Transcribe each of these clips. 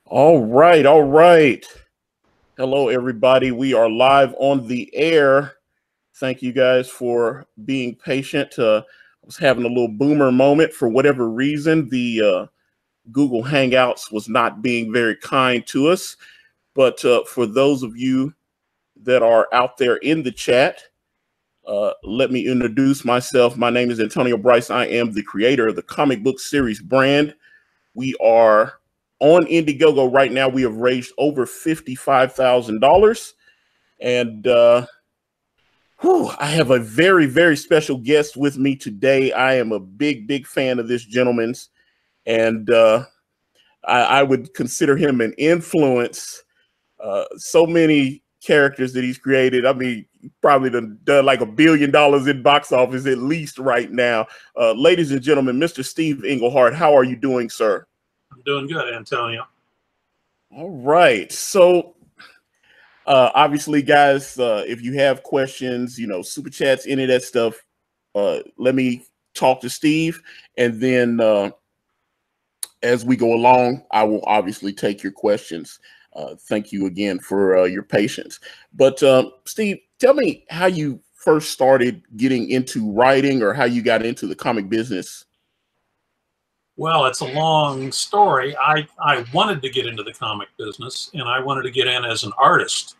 All right, all right. Hello, everybody. We are live on the air. Thank you guys for being patient. I was having a little boomer moment for whatever reason. The Google Hangouts was not being very kind to us. But for those of you that are out there in the chat, let me introduce myself. My name is Antonio Bryce. I am the creator of the comic book series brand. We are on Indiegogo right now. We have raised over $55,000. And I have a very, very special guest with me today. I am a big, big fan of this gentleman's. And I would consider him an influence. So many characters that he's created. I mean, probably done like $1 billion in box office at least right now. Ladies and gentlemen, Mr. Steve Englehart, how are you doing, sir? I'm doing good, Antonio. All right. So obviously, guys, if you have questions, super chats, any of that stuff, let me talk to Steve. And then as we go along, I will obviously take your questions. Thank you again for your patience. But Steve, tell me how you first started getting into writing or how you got into the comic business. Well, it's a long story. I wanted to get into the comic business, and I wanted to get in as an artist.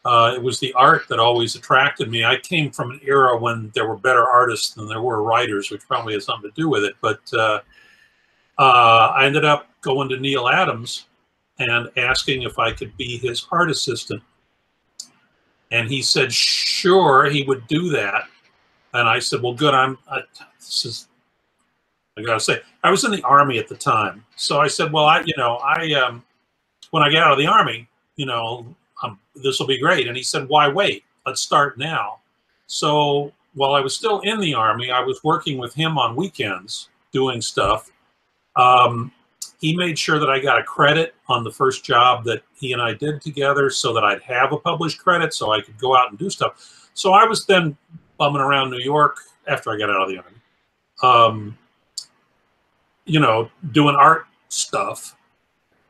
It was the art that always attracted me. I came from an era when there were better artists than there were writers, which probably has something to do with it. But I ended up going to Neil Adams and asking if I could be his art assistant. And he said, sure, he would do that. And I said, well, good. I gotta say, I was in the Army at the time. So I said, well, when I get out of the Army, this will be great. And he said, why wait? Let's start now. So while I was still in the Army, I was working with him on weekends doing stuff. He made sure that I got a credit on the first job that he and I did together so that I'd have a published credit so I could go out and do stuff. So I was then bumming around New York after I got out of the Army, doing art stuff,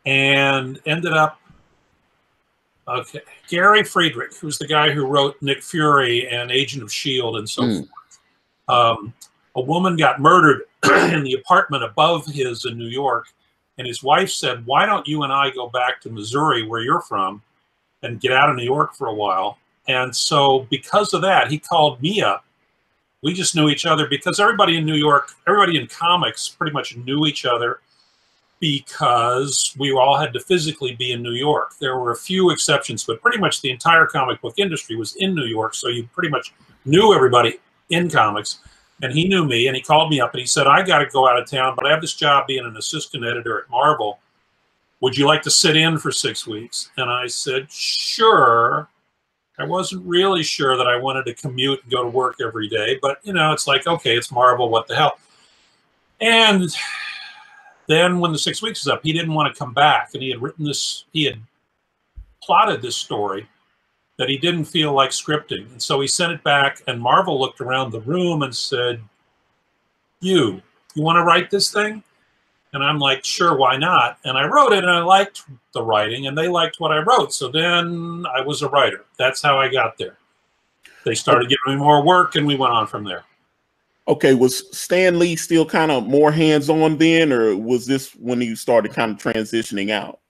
and ended up, Gary Friedrich, who's the guy who wrote Nick Fury and Agent of S.H.I.E.L.D. and so forth. A woman got murdered in the apartment above his in New York. And his wife said, why don't you and I go back to Missouri, where you're from, and get out of New York for a while? And so because of that, he called me up. We just knew each other because everybody in New York, everybody in comics pretty much knew each other because we all had to physically be in New York. There were a few exceptions, but pretty much the entire comic book industry was in New York. So you pretty much knew everybody in comics. And he knew me, and he called me up, and he said, I got to go out of town, but I have this job being an assistant editor at Marvel. Would you like to sit in for 6 weeks? And I said, sure. I wasn't really sure that I wanted to commute and go to work every day, but, it's like, okay, it's Marvel, what the hell? And then when the 6 weeks was up, he didn't want to come back, and he had plotted this story that he didn't feel like scripting. And so he sent it back, and Marvel looked around the room and said, you want to write this thing? And I'm like, sure, why not? And I wrote it, and I liked the writing, and they liked what I wrote. So then I was a writer. That's how I got there. They started giving me more work, and we went on from there. Okay, was Stan Lee still kind of more hands-on then, or was this when you started kind of transitioning out?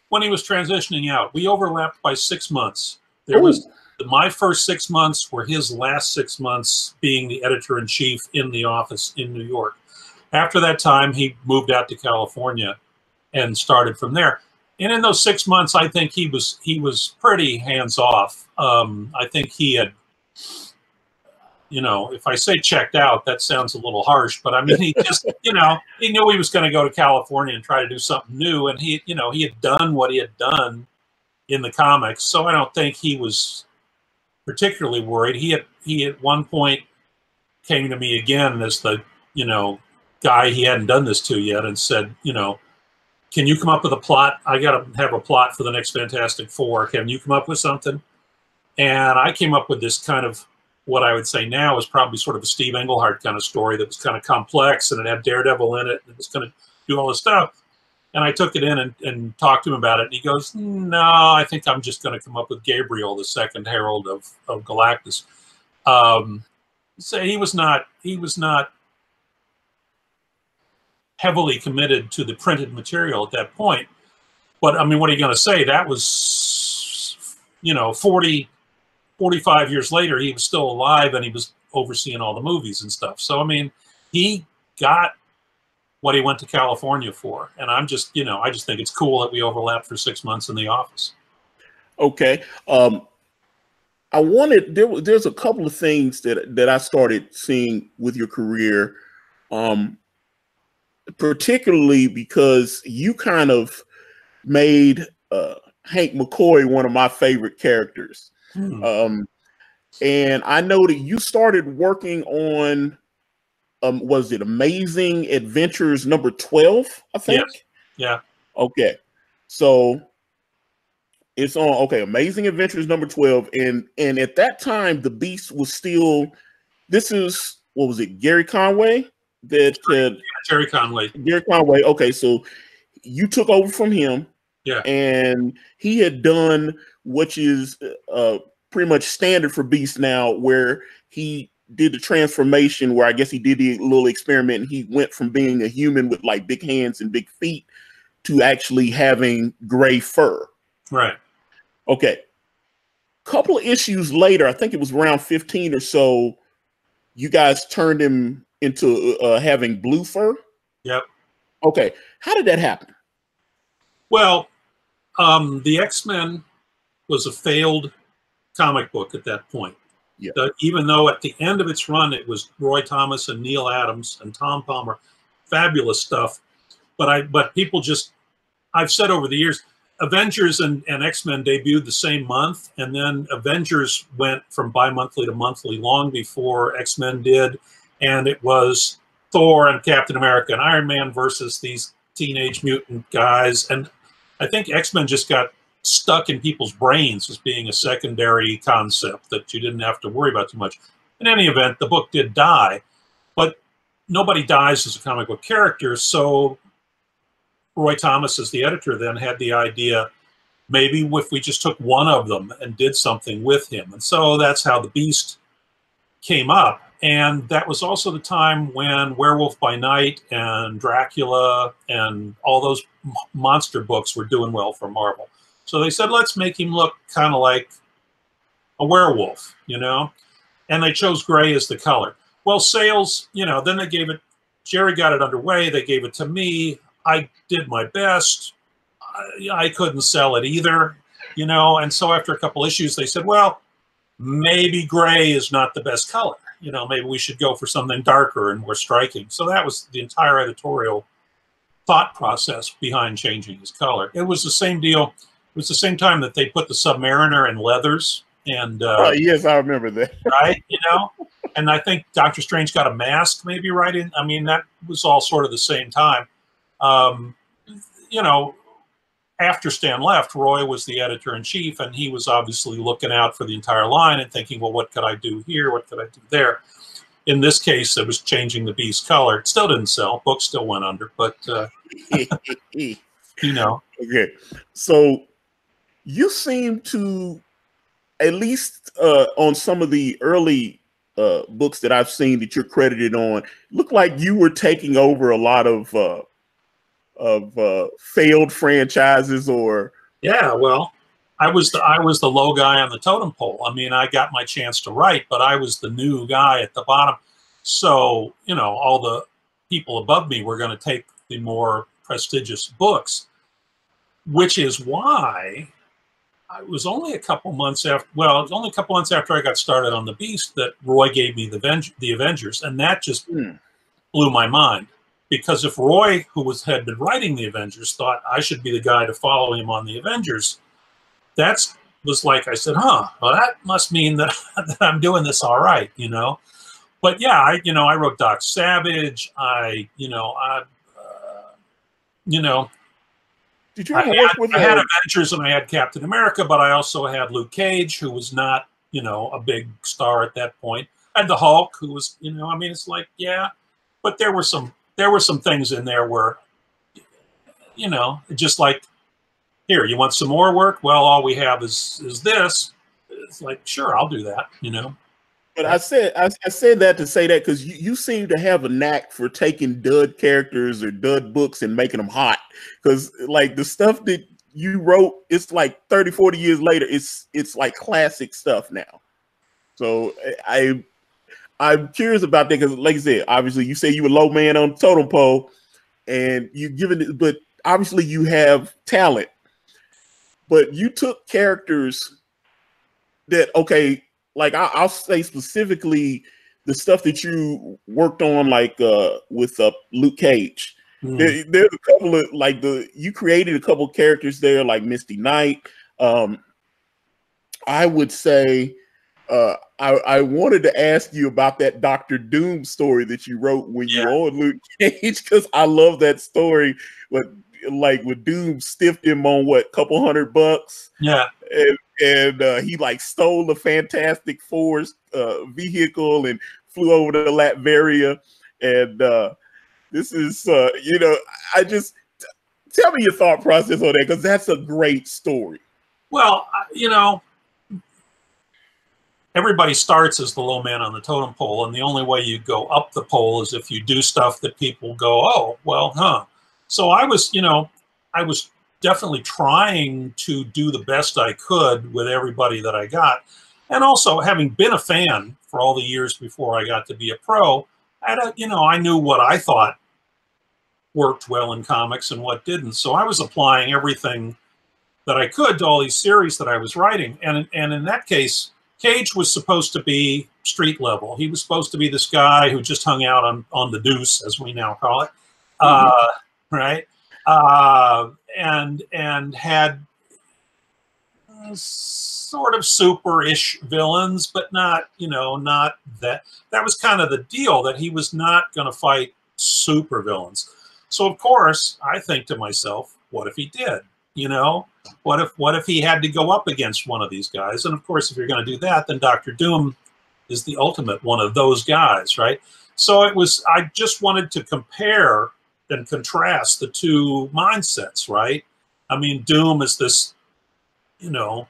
When he was transitioning out. We overlapped by 6 months. There was my first 6 months were his last 6 months being the editor-in-chief in the office in New York. After that time, he moved out to California and started from there. And in those 6 months, I think he was pretty hands-off. I think he had, if I say checked out, that sounds a little harsh, but I mean, he just, he knew he was going to go to California and try to do something new. And he had done what he had done in the comics, so I don't think he was particularly worried. He at one point came to me again as the guy he hadn't done this to yet and said, can you come up with a plot? I got to have a plot for the next Fantastic Four. Can you come up with something? And I came up with this kind of what I would say now is probably sort of a Steve Englehart kind of story that was kind of complex, and it had Daredevil in it, and it was going to do all this stuff. And I took it in and talked to him about it. And he goes, no, I think I'm just going to come up with Gabriel, the second herald of Galactus. So he was not heavily committed to the printed material at that point. But I mean, what are you going to say? That was, 45 years later, he was still alive and he was overseeing all the movies and stuff. So, I mean, he got what he went to California for. And I'm just, I just think it's cool that we overlapped for 6 months in the office. Okay. There's a couple of things that I started seeing with your career, particularly because you kind of made Hank McCoy one of my favorite characters. And I know that you started working on, was it Amazing Adventures number 12, I think? Yes. Yeah. Okay. So it's on, okay, Amazing Adventures number 12. And at that time, the Beast was still, this is, what was it, Gary Conway? Jerry Conway. Gary Conway. Okay, so you took over from him. Yeah. And he had done, which is pretty much standard for Beast now, where he did the transformation, where I guess he did the little experiment and he went from being a human with like big hands and big feet to actually having gray fur. Right. Okay. Couple of issues later, I think it was around 15 or so, you guys turned him into having blue fur. Yep. Okay. How did that happen? Well, the X-Men was a failed comic book at that point. Yeah. Even though at the end of its run, it was Roy Thomas and Neil Adams and Tom Palmer, fabulous stuff. But people just, I've said over the years, Avengers and X-Men debuted the same month, and then Avengers went from bi-monthly to monthly long before X-Men did, and it was Thor and Captain America and Iron Man versus these teenage mutant guys, and I think X-Men just got stuck in people's brains as being a secondary concept that you didn't have to worry about too much. In any event, the book did die, but nobody dies as a comic book character, so Roy Thomas, as the editor, then had the idea, maybe if we just took one of them and did something with him. And so that's how the Beast came up. And that was also the time when Werewolf by Night and Dracula and all those monster books were doing well for Marvel. So they said, let's make him look kind of like a werewolf, And they chose gray as the color. Well, sales, then they gave it, Jerry got it underway. They gave it to me. I did my best. I couldn't sell it either, And so after a couple issues, they said, well, maybe gray is not the best color. Maybe we should go for something darker and more striking. So that was the entire editorial thought process behind changing his color. It was the same deal. It was the same time that they put the Submariner in leathers. And yes, I remember that. Right, And I think Doctor Strange got a mask maybe right in. I mean, that was all sort of the same time. After Stan left, Roy was the editor-in-chief, and he was obviously looking out for the entire line and thinking, well, what could I do here? What could I do there? In this case, it was changing the Beast color. It still didn't sell. Books still went under, but, Okay. So you seem to, at least on some of the early books that I've seen that you're credited on, look like you were taking over a lot of failed franchises, or well, I was the low guy on the totem pole. I mean, I got my chance to write, but I was the new guy at the bottom. So all the people above me were going to take the more prestigious books, which is why it was only a couple months after. Well, it was only a couple months after I got started on the Beast that Roy gave me the Avengers, and that just blew my mind. Because if Roy, who had been writing the Avengers, thought I should be the guy to follow him on the Avengers, that was like, I said, well, that must mean that, that I'm doing this all right, But yeah, I wrote Doc Savage. Did you I ever work with? I had Avengers and I had Captain America, but I also had Luke Cage, who was not, a big star at that point. I had the Hulk, who was, it's like, yeah, but there were some things in there where you know, just like, here, you want some more work? Well, all we have is this. It's like, sure, I'll do that, you know. But I said that to say that because you seem to have a knack for taking dud characters or dud books and making them hot. Because like the stuff that you wrote, it's like 30, 40 years later, it's like classic stuff now. So I'm curious about that because, like I said, obviously you say you were low man on the totem pole, and you given it, but obviously you have talent. But you took characters that, okay, like I'll say specifically the stuff that you worked on, like with Luke Cage. There's a couple of like you created a couple of characters there, like Misty Knight. I would say I wanted to ask you about that Doctor Doom story that you wrote when you were on Luke Cage, because I love that story. But like with Doom stiffed him on what, couple $100, and he like stole the Fantastic Four's vehicle and flew over to Latveria, and this is you know, I just tell me your thought process on that, because that's a great story. Well, you know, everybody starts as the low man on the totem pole, and the only way you go up the pole is if you do stuff that people go, oh, well, huh. So I was, you know, I was definitely trying to do the best I could with everybody that I got. And also, having been a fan for all the years before I got to be a pro, you know, I knew what I thought worked well in comics and what didn't. So I was applying everything that I could to all these series that I was writing. And in that case, Cage was supposed to be street level. He was supposed to be this guy who just hung out on the deuce, as we now call it, right? And had sort of super-ish villains, but not, you know, not that. That was kind of the deal, that he was not going to fight super villains. So of course, I think to myself, what if he did? You know, what if he had to go up against one of these guys? And of course, if you're going to do that, then Doctor Doom is the ultimate one of those guys, right? So it was, I just wanted to compare and contrast the two mindsets, right? I mean, Doom is this, you know,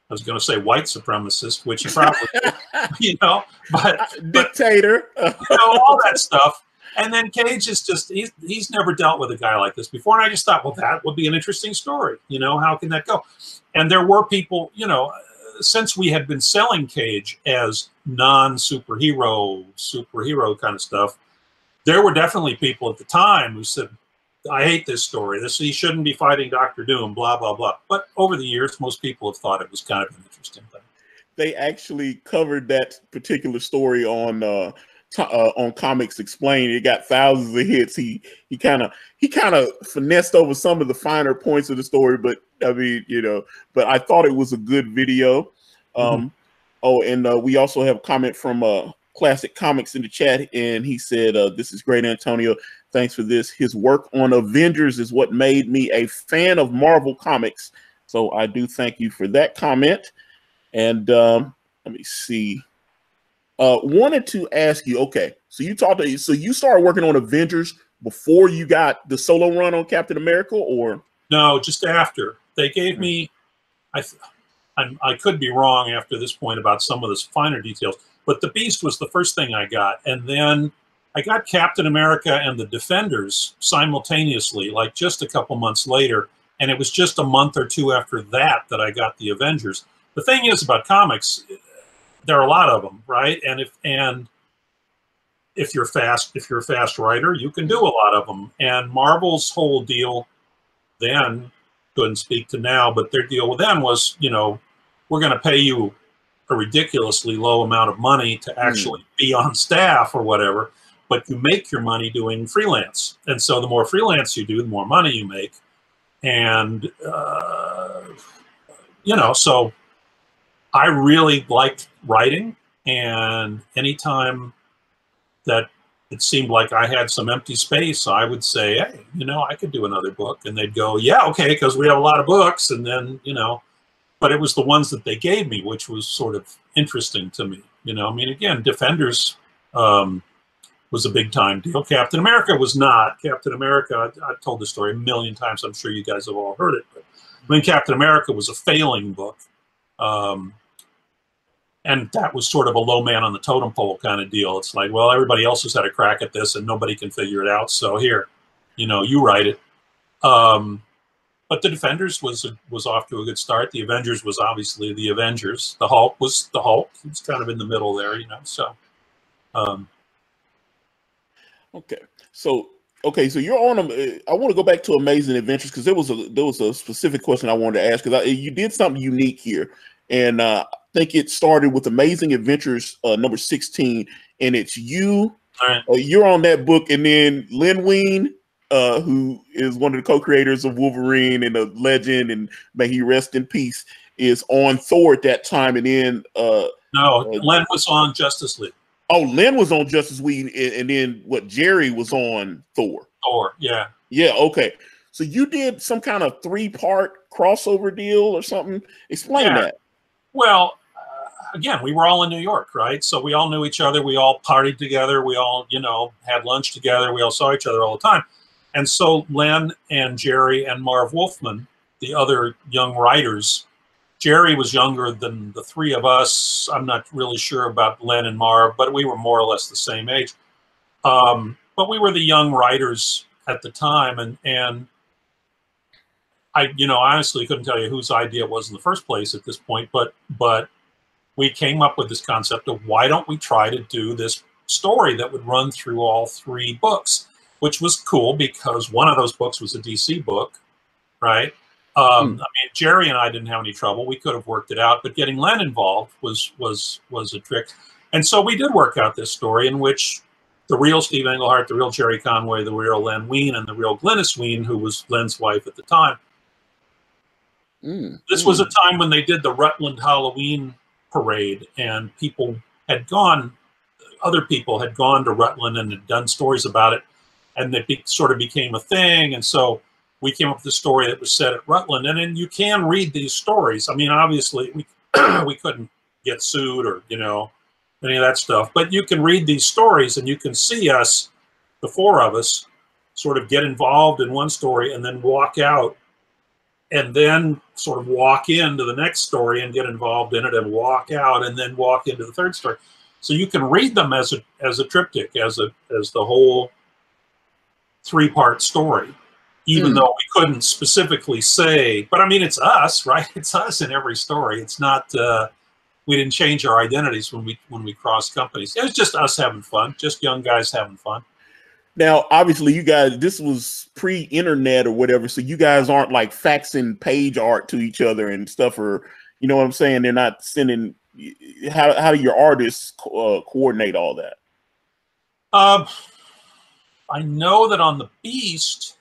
I was going to say white supremacist, which he probably, you know, but dictator, you know, all that stuff. And then Cage is just, he's never dealt with a guy like this before. And I just thought, well, that would be an interesting story. You know, how can that go? And there were people, you know, since we had been selling Cage as non-superhero, superhero kind of stuff, there were definitely people at the time who said, I hate this story. He shouldn't be fighting Dr. Doom, blah, blah, blah. But over the years, most people have thought it was kind of an interesting thing. They actually covered that particular story on Comics Explained. It got thousands of hits. He kind of finessed over some of the finer points of the story, but I mean, you know, but I thought it was a good video. Oh, and we also have a comment from Classic Comics in the chat, and he said, this is great, Antonio. Thanks for this. His work on Avengers is what made me a fan of Marvel Comics. So I do thank you for that comment. And let me see. Wanted to ask you, okay, so you started working on Avengers before you got the solo run on Captain America, or? No, just after. They gave me, I could be wrong after this point about some of the finer details, but the Beast was the first thing I got. And then I got Captain America and the Defenders simultaneously, like just a couple months later. And it was just a month or two after that that I got the Avengers. The thing is about comics, there are a lot of them, right? And if you're a fast writer, you can do a lot of them. And Marvel's whole deal then, couldn't speak to now, but their deal with them was, you know, we're going to pay you a ridiculously low amount of money to actually be on staff or whatever, but you make your money doing freelance. And so the more freelance you do, the more money you make. And, you know, so I really liked writing, and anytime that it seemed like I had some empty space, I would say, hey, you know, I could do another book. And they'd go, yeah, okay, because we have a lot of books. And then, you know, but it was the ones that they gave me, which was sort of interesting to me. You know, I mean, again, Defenders, was a big time deal. Captain America was not. Captain America, I've told this story a million times. I'm sure you guys have all heard it. But I mean, Captain America was a failing book. And that was sort of a low man on the totem pole kind of deal. It's like, well, everybody else has had a crack at this and nobody can figure it out. So here, you write it. But the Defenders was off to a good start. The Avengers was obviously the Avengers. The Hulk was the Hulk. It's kind of in the middle there, so. Okay. So you're on I want to go back to Amazing Adventures because there was a specific question I wanted to ask because you did something unique here, and I think it started with Amazing Adventures number 16, and it's you. All right. You're on that book, and then Len Wein, who is one of the co-creators of Wolverine and a legend, and may he rest in peace, is on Thor at that time, and then no, Len was on Justice League. Oh, Len was on Justice League, and then Jerry was on Thor. Thor, yeah. Yeah, okay. So you did some kind of 3-part crossover deal or something? Explain that. Well, again, we were all in New York, right? So we all knew each other. We all partied together. We all, had lunch together. We all saw each other all the time. And so Len and Jerry and Marv Wolfman, the other young writers, Jerry was younger than the three of us. I'm not really sure about Len and Marv, but we were more or less the same age. But we were the young writers at the time, and I, honestly couldn't tell you whose idea it was in the first place at this point, but we came up with this concept of why don't we try to do this story that would run through all 3 books, which was cool because one of those books was a DC book, right? I mean, Jerry and I didn't have any trouble. We could have worked it out, but getting Len involved was a trick. And so we did work out this story in which the real Steve Englehart, the real Jerry Conway, the real Len Wein, and the real Glynis Wein, who was Len's wife at the time. This was a time when they did the Rutland Halloween parade, and other people had gone to Rutland and had done stories about it, and it sort of became a thing. And so we came up with a story that was set at Rutland, and then you can read these stories. I mean, obviously, we couldn't get sued or any of that stuff, but you can read these stories and you can see us, the 4 of us, sort of get involved in one story and then walk out, and then sort of walk into the next story and get involved in it and walk out and then walk into the third story. So you can read them as a triptych, as the whole 3-part story. Even though we couldn't specifically say, but I mean, it's us, right? It's us in every story. It's not, we didn't change our identities when we crossed companies. It was just us having fun, just young guys having fun. Now, obviously, you guys, this was pre-internet or whatever, so you guys aren't like faxing page art to each other and stuff, or, you know what I'm saying? They're not sending, how do your artists coordinate all that? I know that on The Beast,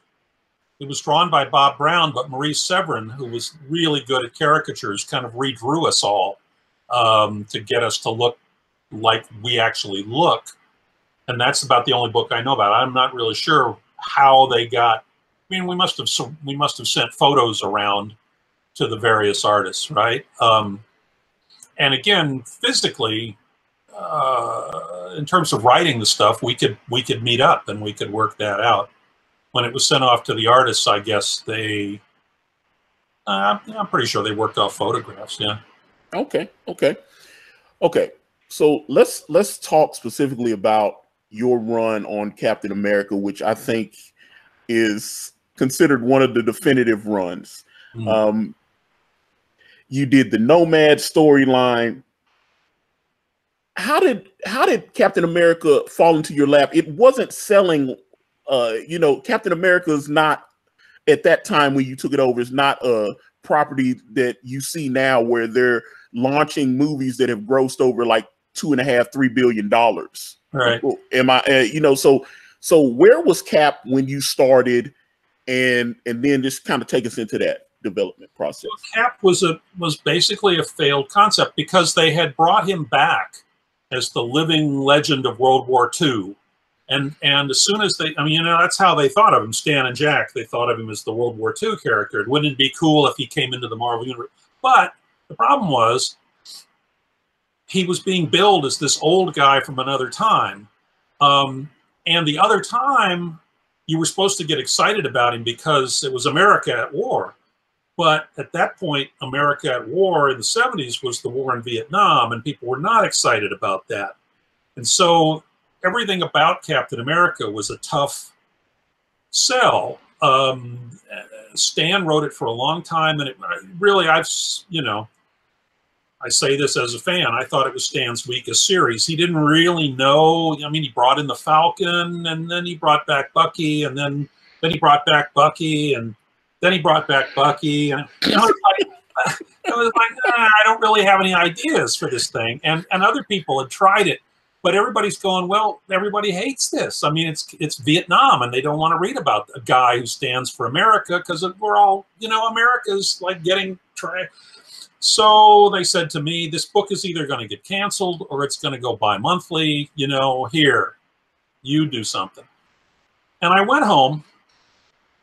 it was drawn by Bob Brown, but Maurice Severin, who was really good at caricatures, kind of redrew us all to get us to look like we actually look. And that's about the only book I know about. I'm not really sure how they got. I mean, we must have sent photos around to the various artists, right? And again, physically, in terms of writing the stuff, we could meet up and we could work that out. When it was sent off to the artists, I guess I'm pretty sure they worked off photographs. Yeah. Okay. So let's talk specifically about your run on Captain America, which I think is considered one of the definitive runs. You did the Nomad storyline. How did Captain America fall into your lap? It wasn't selling. Captain America is not, at that time when you took it over, is not a property that you see now where they're launching movies that have grossed over like $2.5–3 billion. Right. Am I? So where was Cap when you started, and then just kind of take us into that development process? Well, Cap was basically a failed concept because they had brought him back as the living legend of World War II. And as soon as that's how they thought of him, Stan and Jack. They thought of him as the World War II character. Wouldn't it be cool if he came into the Marvel Universe? But the problem was he was being billed as this old guy from another time. And the other time, you were supposed to get excited about him because it was America at war. But at that point, America at war in the 70s was the war in Vietnam, and people were not excited about that. And so everything about Captain America was a tough sell. Stan wrote it for a long time, and it really, I say this as a fan, I thought it was Stan's weakest series. He didn't really know. I mean, he brought in the Falcon, and then he brought back Bucky, and then he brought back Bucky, and then he brought back Bucky, and it was like I don't really have any ideas for this thing. And other people had tried it, but everybody's going, well, everybody hates this. I mean, it's Vietnam, and they don't want to read about a guy who stands for America because we're all, America's like getting tracked. So they said to me, this book is either going to get canceled or it's going to go bi-monthly. Here, you do something. And I went home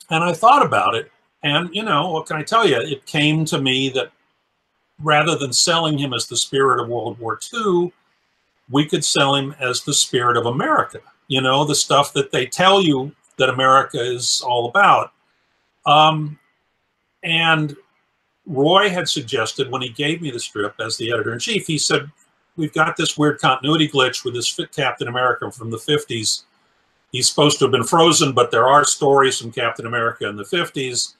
and I thought about it. And, what can I tell you? It came to me that rather than selling him as the spirit of World War II, we could sell him as the spirit of America. The stuff that they tell you that America is all about. And Roy had suggested when he gave me the strip as the editor-in-chief, he said, we've got this weird continuity glitch with this Captain America from the 50s. He's supposed to have been frozen, but there are stories from Captain America in the 50s.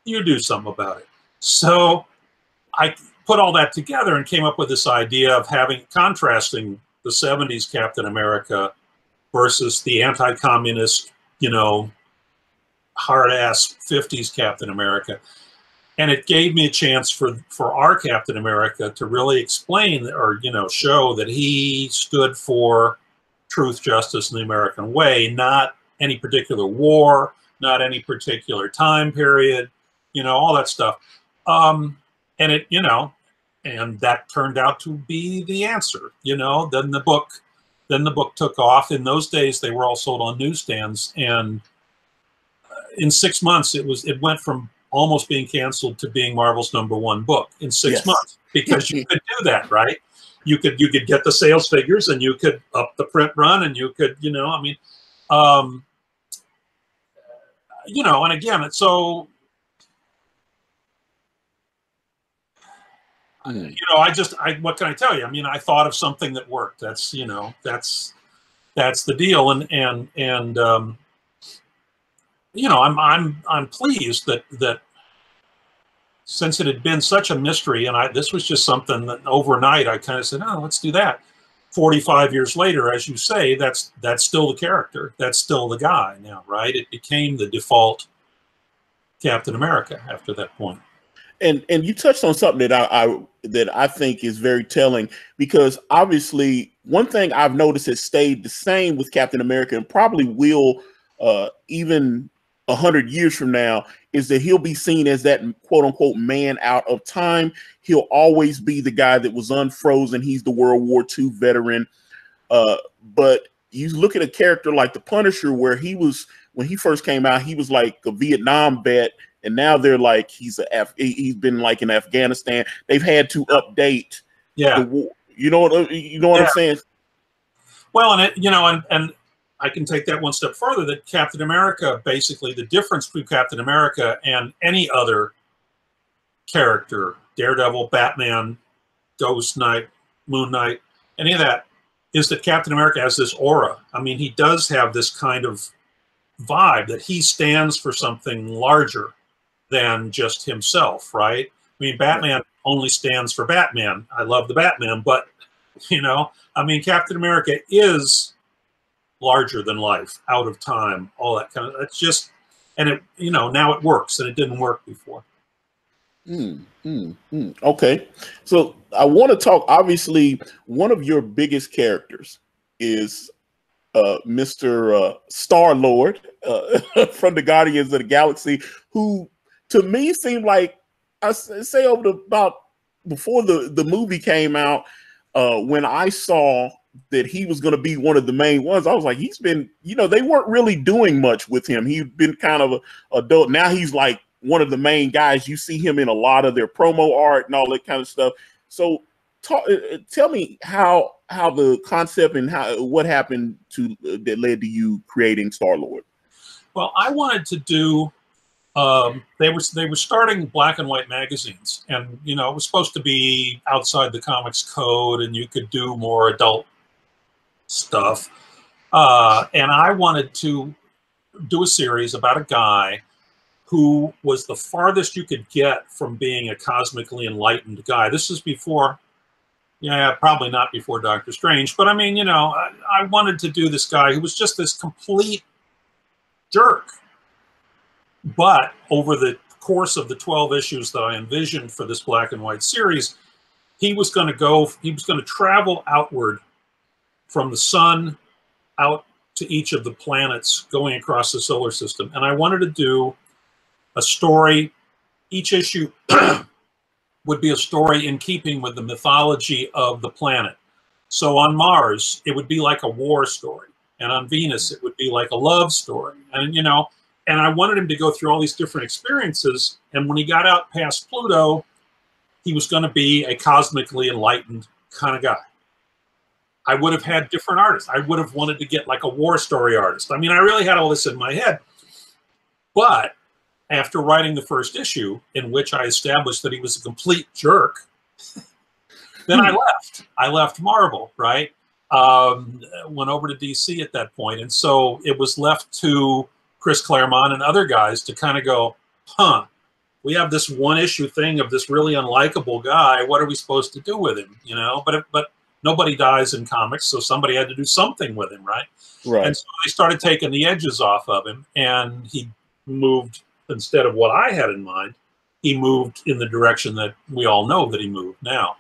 You do something about it. So I put all that together and came up with this idea of contrasting the 70s Captain America versus the anti-communist, hard-ass 50s Captain America. And it gave me a chance for our Captain America to really explain or, show that he stood for truth, justice, and the American way, not any particular war, not any particular time period, all that stuff. And it, and that turned out to be the answer, Then the book took off. In those days, they were all sold on newsstands. And in 6 months, it went from almost being canceled to being Marvel's #1 book in 6 months, because you could do that, right? You could get the sales figures, and you could up the print run, and you could, and again, so, what can I tell you? I mean, I thought of something that worked. That's, that's the deal. And I'm pleased that since it had been such a mystery, and this was just something that overnight I kind of said, oh, let's do that. 45 years later, as you say, that's still the character. That's still the guy now, right? It became the default Captain America after that point. And you touched on something that I think is very telling, because obviously one thing I've noticed has stayed the same with Captain America, and probably will even 100 years from now, is that he'll be seen as that quote unquote man out of time. He'll always be the guy that was unfrozen. He's the World War II veteran. But you look at a character like the Punisher, where he was, when he first came out, he was like a Vietnam vet. And now they're like, he's been like in Afghanistan. They've had to update. Yeah. You know what I'm saying? Well, and I can take that one step further, that Captain America, basically the difference between Captain America and any other character, Daredevil, Batman, Ghost Knight, Moon Knight, any of that, is that Captain America has this aura. I mean, he does have this kind of vibe that he stands for something larger than just himself, right? I mean, Batman only stands for Batman. I love the Batman, but, I mean, Captain America is larger than life, out of time, all that kind of, it's just, and it, now it works, and it didn't work before. Okay. So I want to talk, obviously, one of your biggest characters is Mr. Star-Lord from the Guardians of the Galaxy, who to me seemed like, I say before the movie came out, when I saw that he was going to be one of the main ones, I was like, he's been, they weren't really doing much with him. He'd been kind of an adult. Now he's like one of the main guys. You see him in a lot of their promo art and all that kind of stuff. So tell me how the concept and what happened to that led to you creating Star-Lord. Well, I wanted to do. They were starting black and white magazines, and it was supposed to be outside the comics code, and you could do more adult stuff. And I wanted to do a series about a guy who was the farthest you could get from being a cosmically enlightened guy. This is before, probably not before Doctor Strange, but I mean, I wanted to do this guy who was just this complete jerk. But over the course of the 12 issues that I envisioned for this black and white series, he was going to travel outward from the sun out to each of the planets going across the solar system. And I wanted to do a story. Each issue would be a story in keeping with the mythology of the planet. So on Mars, it would be like a war story. And on Venus, it would be like a love story. And I wanted him to go through all these different experiences. And when he got out past Pluto, he was going to be a cosmically enlightened kind of guy. I would have had different artists. I would have wanted to get like a war story artist. I mean, I really had all this in my head. But after writing the first issue, in which I established that he was a complete jerk, then I left. I left Marvel, right? Went over to DC at that point. And so it was left to Chris Claremont and other guys to kind of go, we have this one issue thing of this really unlikable guy. What are we supposed to do with him? But nobody dies in comics, so somebody had to do something with him, right? Right. And so they started taking the edges off of him, and he moved, instead of what I had in mind, he moved in the direction that we all know that he moved now,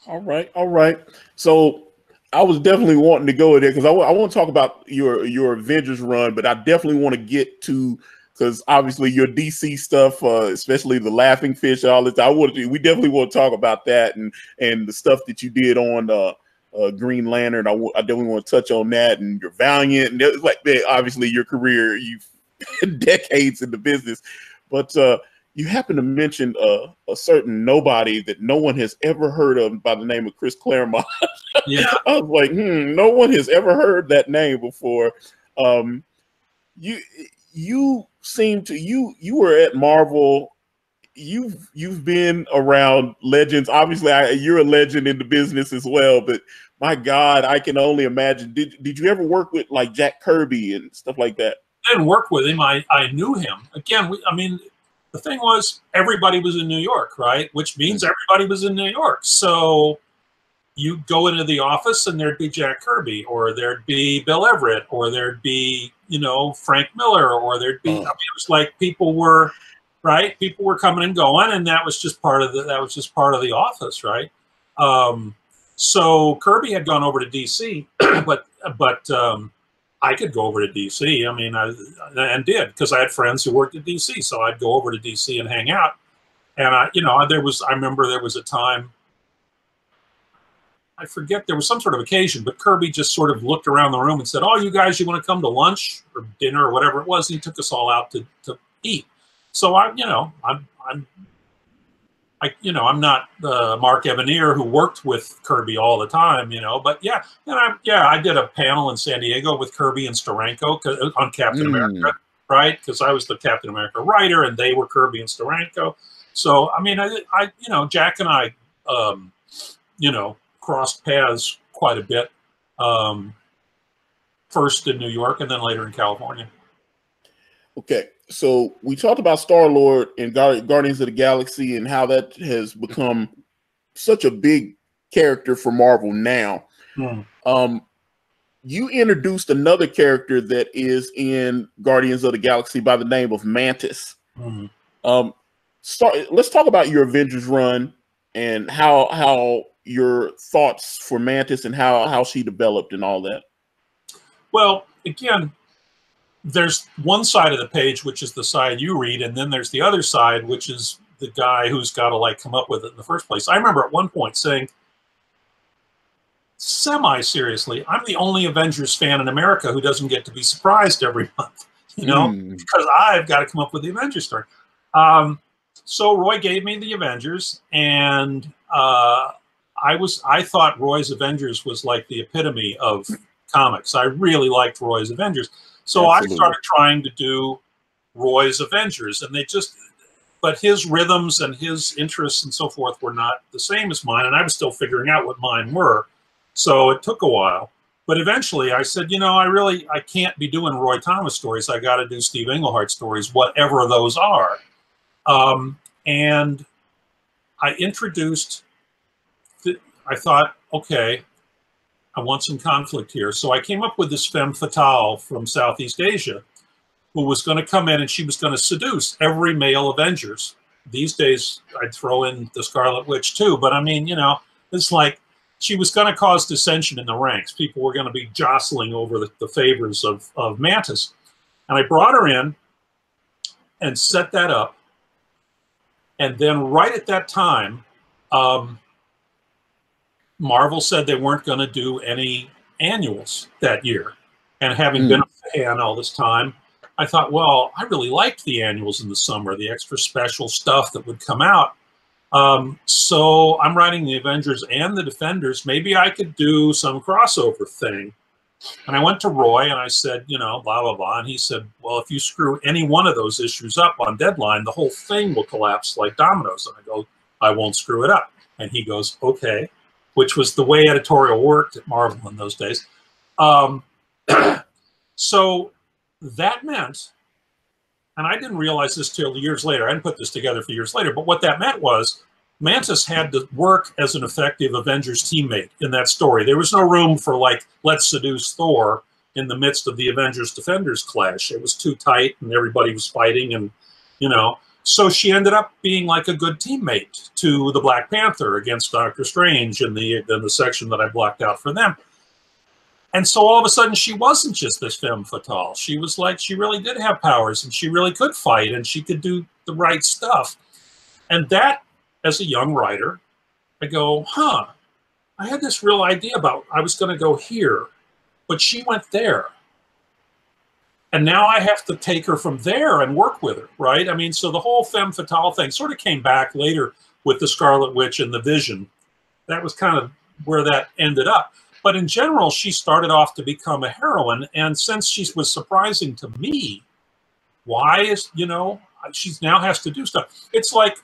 All right. So I was definitely wanting to go there because I want to talk about your Avengers run, but I definitely want to get to, because obviously your DC stuff, especially the Laughing Fish, all this. We definitely want to talk about that and the stuff that you did on Green Lantern. I definitely want to touch on that, and your Valiant, and like obviously your career, you've decades in the business, but you happen to mention a certain nobody that no one has ever heard of by the name of Chris Claremont. Yeah. I was like, no one has ever heard that name before. You seem to you were at Marvel. You've been around legends. Obviously, you're a legend in the business as well. But my God, I can only imagine. Did you ever work with like Jack Kirby and stuff like that? I didn't work with him. I knew him. Again, the thing was, everybody was in New York, right? Which means everybody was in New York. So you go into the office and there'd be Jack Kirby, or there'd be Bill Everett, or there'd be, Frank Miller, or there'd be, it was like people were coming and going, and that was just part of the office, right? So Kirby had gone over to DC, but I could go over to DC. And did, because I had friends who worked at DC, so I'd go over to DC and hang out. And I remember there was a time, I forget, there was some sort of occasion, but Kirby just sort of looked around the room and said, "Oh, you guys, you want to come to lunch or dinner or whatever it was?" And he took us all out to eat. So I'm not Mark Evanier who worked with Kirby all the time, but yeah, I did a panel in San Diego with Kirby and Steranko on Captain America, right? Because I was the Captain America writer, and they were Kirby and Steranko. So Jack and I, crossed paths quite a bit. First in New York, and then later in California. Okay, so we talked about Star-Lord and Guardians of the Galaxy and how that has become such a big character for Marvel now. You introduced another character that is in Guardians of the Galaxy by the name of Mantas. Let's talk about your Avengers run and how your thoughts for Mantas and how she developed and all that. Well, again, there's one side of the page, which is the side you read, and then there's the other side, which is the guy who's got to come up with it in the first place. I remember at one point saying, semi-seriously, I'm the only Avengers fan in America who doesn't get to be surprised every month, because I've got to come up with the Avengers story. So Roy gave me the Avengers, and I thought Roy's Avengers was like the epitome of comics. I really liked Roy's Avengers. So Absolutely. I started trying to do Roy's Avengers, and but his rhythms and his interests and so forth were not the same as mine, and I was still figuring out what mine were. So it took a while. But eventually I said, I can't be doing Roy Thomas stories. I got to do Steve Englehart stories, whatever those are. And I introduced, I thought, okay, I want some conflict here. So I came up with this femme fatale from Southeast Asia who was going to come in and she was going to seduce every male Avengers. These days, I'd throw in the Scarlet Witch too. But I mean, it's like she was going to cause dissension in the ranks. People were going to be jostling over the favors of Mantas. And I brought her in and set that up. And then right at that time, Marvel said they weren't going to do any annuals that year. And having been a fan all this time, I thought, well, I really liked the annuals in the summer, the extra special stuff that would come out. So I'm writing the Avengers and the Defenders. Maybe I could do some crossover thing. And I went to Roy and I said, blah, blah, blah. And he said, well, if you screw any one of those issues up on deadline, the whole thing will collapse like dominoes. And I go, I won't screw it up. And he goes, okay, which was the way editorial worked at Marvel in those days. So that meant, and I didn't realize this till years later, I didn't put this together for years later, but what that meant was Mantas had to work as an effective Avengers teammate in that story. There was no room for, like, let's seduce Thor in the midst of the Avengers Defenders clash. It was too tight and everybody was fighting and, So she ended up being like a good teammate to the Black Panther against Doctor Strange in the section that I blocked out for them. And so all of a sudden she wasn't just this femme fatale. She was like, she really did have powers and she really could fight and she could do the right stuff. And that, as a young writer, I go, I had this real idea about I was going to go here, but she went there. And now I have to take her from there and work with her, right? I mean, so the whole femme fatale thing sort of came back later with the Scarlet Witch and the Vision. That was kind of where that ended up. But in general, she started off to become a heroine. And since she was surprising to me, why is, she now has to do stuff. It's like,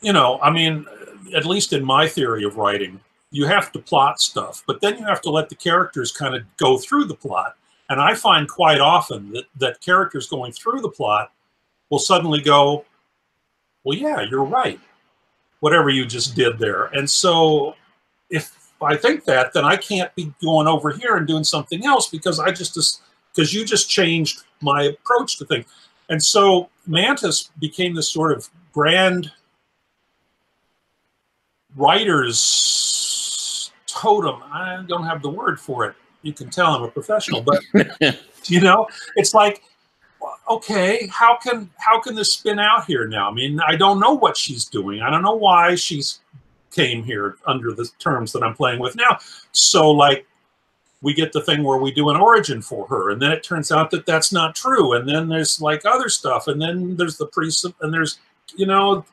I mean, at least in my theory of writing, you have to plot stuff, but then you have to let the characters kind of go through the plot. And I find quite often that characters going through the plot will suddenly go, well, yeah, you're right, whatever you just did there. And so if I think that, then I can't be going over here and doing something else because you just changed my approach to things. And so Mantas became this sort of grand writer's totem. I don't have the word for it. You can tell I'm a professional, but it's like, okay, how can this spin out here now? I mean, I don't know what she's doing. I don't know why she's came here under the terms that I'm playing with now. So, like, we get the thing where we do an origin for her, and then it turns out that that's not true. And then there's like other stuff, and then there's the priest, and there's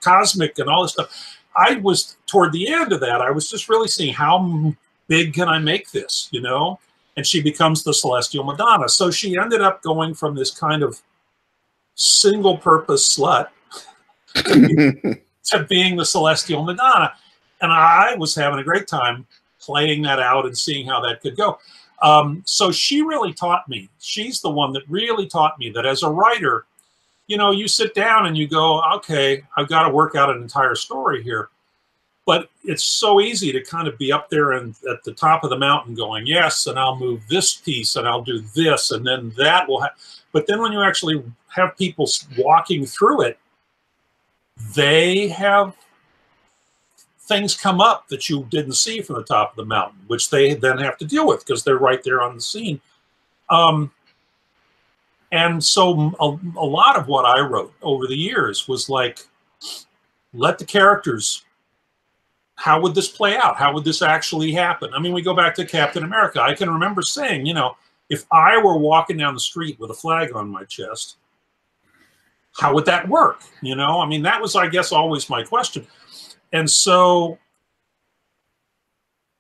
cosmic and all this stuff. I was toward the end of that. I was just really seeing how big can I make this, And she becomes the Celestial Madonna. So she ended up going from this kind of single-purpose slut to being the Celestial Madonna. And I was having a great time playing that out and seeing how that could go. So she really taught me. She's the one that really taught me that as a writer, you sit down and you go, okay, I've got to work out an entire story here. But it's so easy to kind of be up there and at the top of the mountain going, yes, and I'll move this piece and I'll do this, and then that will happen. But then when you actually have people walking through it, they have things come up that you didn't see from the top of the mountain, which they then have to deal with because they're right there on the scene. And so a lot of what I wrote over the years was like, let the characters, how would this play out? How would this actually happen? I mean, we go back to Captain America. I can remember saying, if I were walking down the street with a flag on my chest, how would that work? You know, I mean, that was, I guess, always my question. And so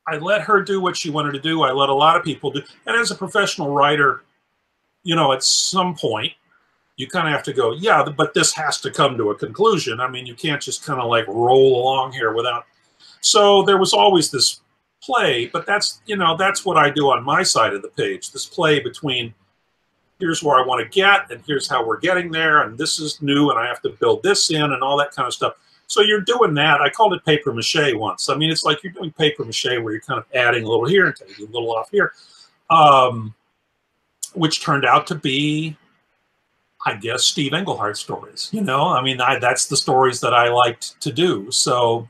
I let her do what she wanted to do. I let a lot of people do. And as a professional writer, you know, at some point, you kind of have to go, yeah, but this has to come to a conclusion. I mean, you can't just kind of like roll along here without. So there was always this play, but that's, you know, that's what I do on my side of the page, this play between here's where I want to get, and here's how we're getting there, and this is new, and I have to build this in, and all that kind of stuff. So you're doing that. I called it paper mache once. I mean, it's like you're doing paper mache where you're kind of adding a little here and taking a little off here, which turned out to be, I guess, Steve Englehart stories. You know, I mean, that's the stories that I liked to do. So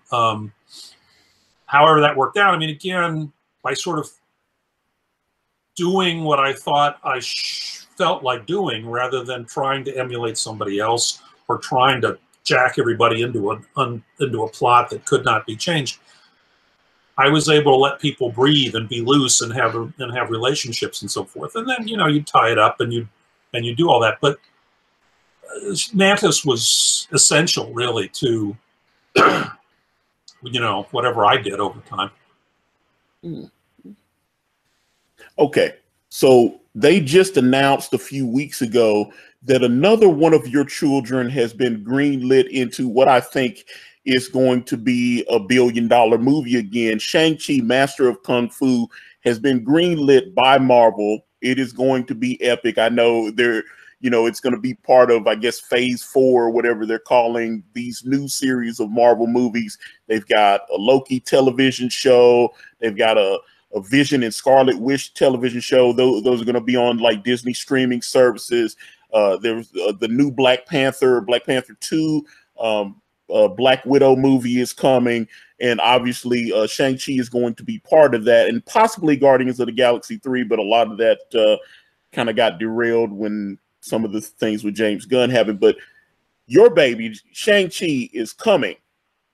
however that worked out, I mean, again, by sort of doing what I thought I felt like doing rather than trying to emulate somebody else or trying to jack everybody into a plot that could not be changed. I was able to let people breathe and be loose and have relationships and so forth. And then, you know, you tie it up and you do all that. But Mantas was essential, really, to you know, whatever I did over time. Okay, so they just announced a few weeks ago that another one of your children has been greenlit into what I think is going to be a billion-dollar movie again. Shang-Chi, Master of Kung Fu, has been greenlit by Marvel. It is going to be epic. I know they're, you know, it's going to be part of, I guess, phase 4 or whatever they're calling these new series of Marvel movies. They've got a Loki television show. They've got a Vision and Scarlet Witch television show. Those are going to be on like Disney streaming services. There's the new Black Panther 2, Black Widow movie is coming. And obviously Shang-Chi is going to be part of that, and possibly Guardians of the Galaxy 3. But a lot of that kind of got derailed when some of the things with James Gunn happened. But your baby, Shang-Chi, is coming.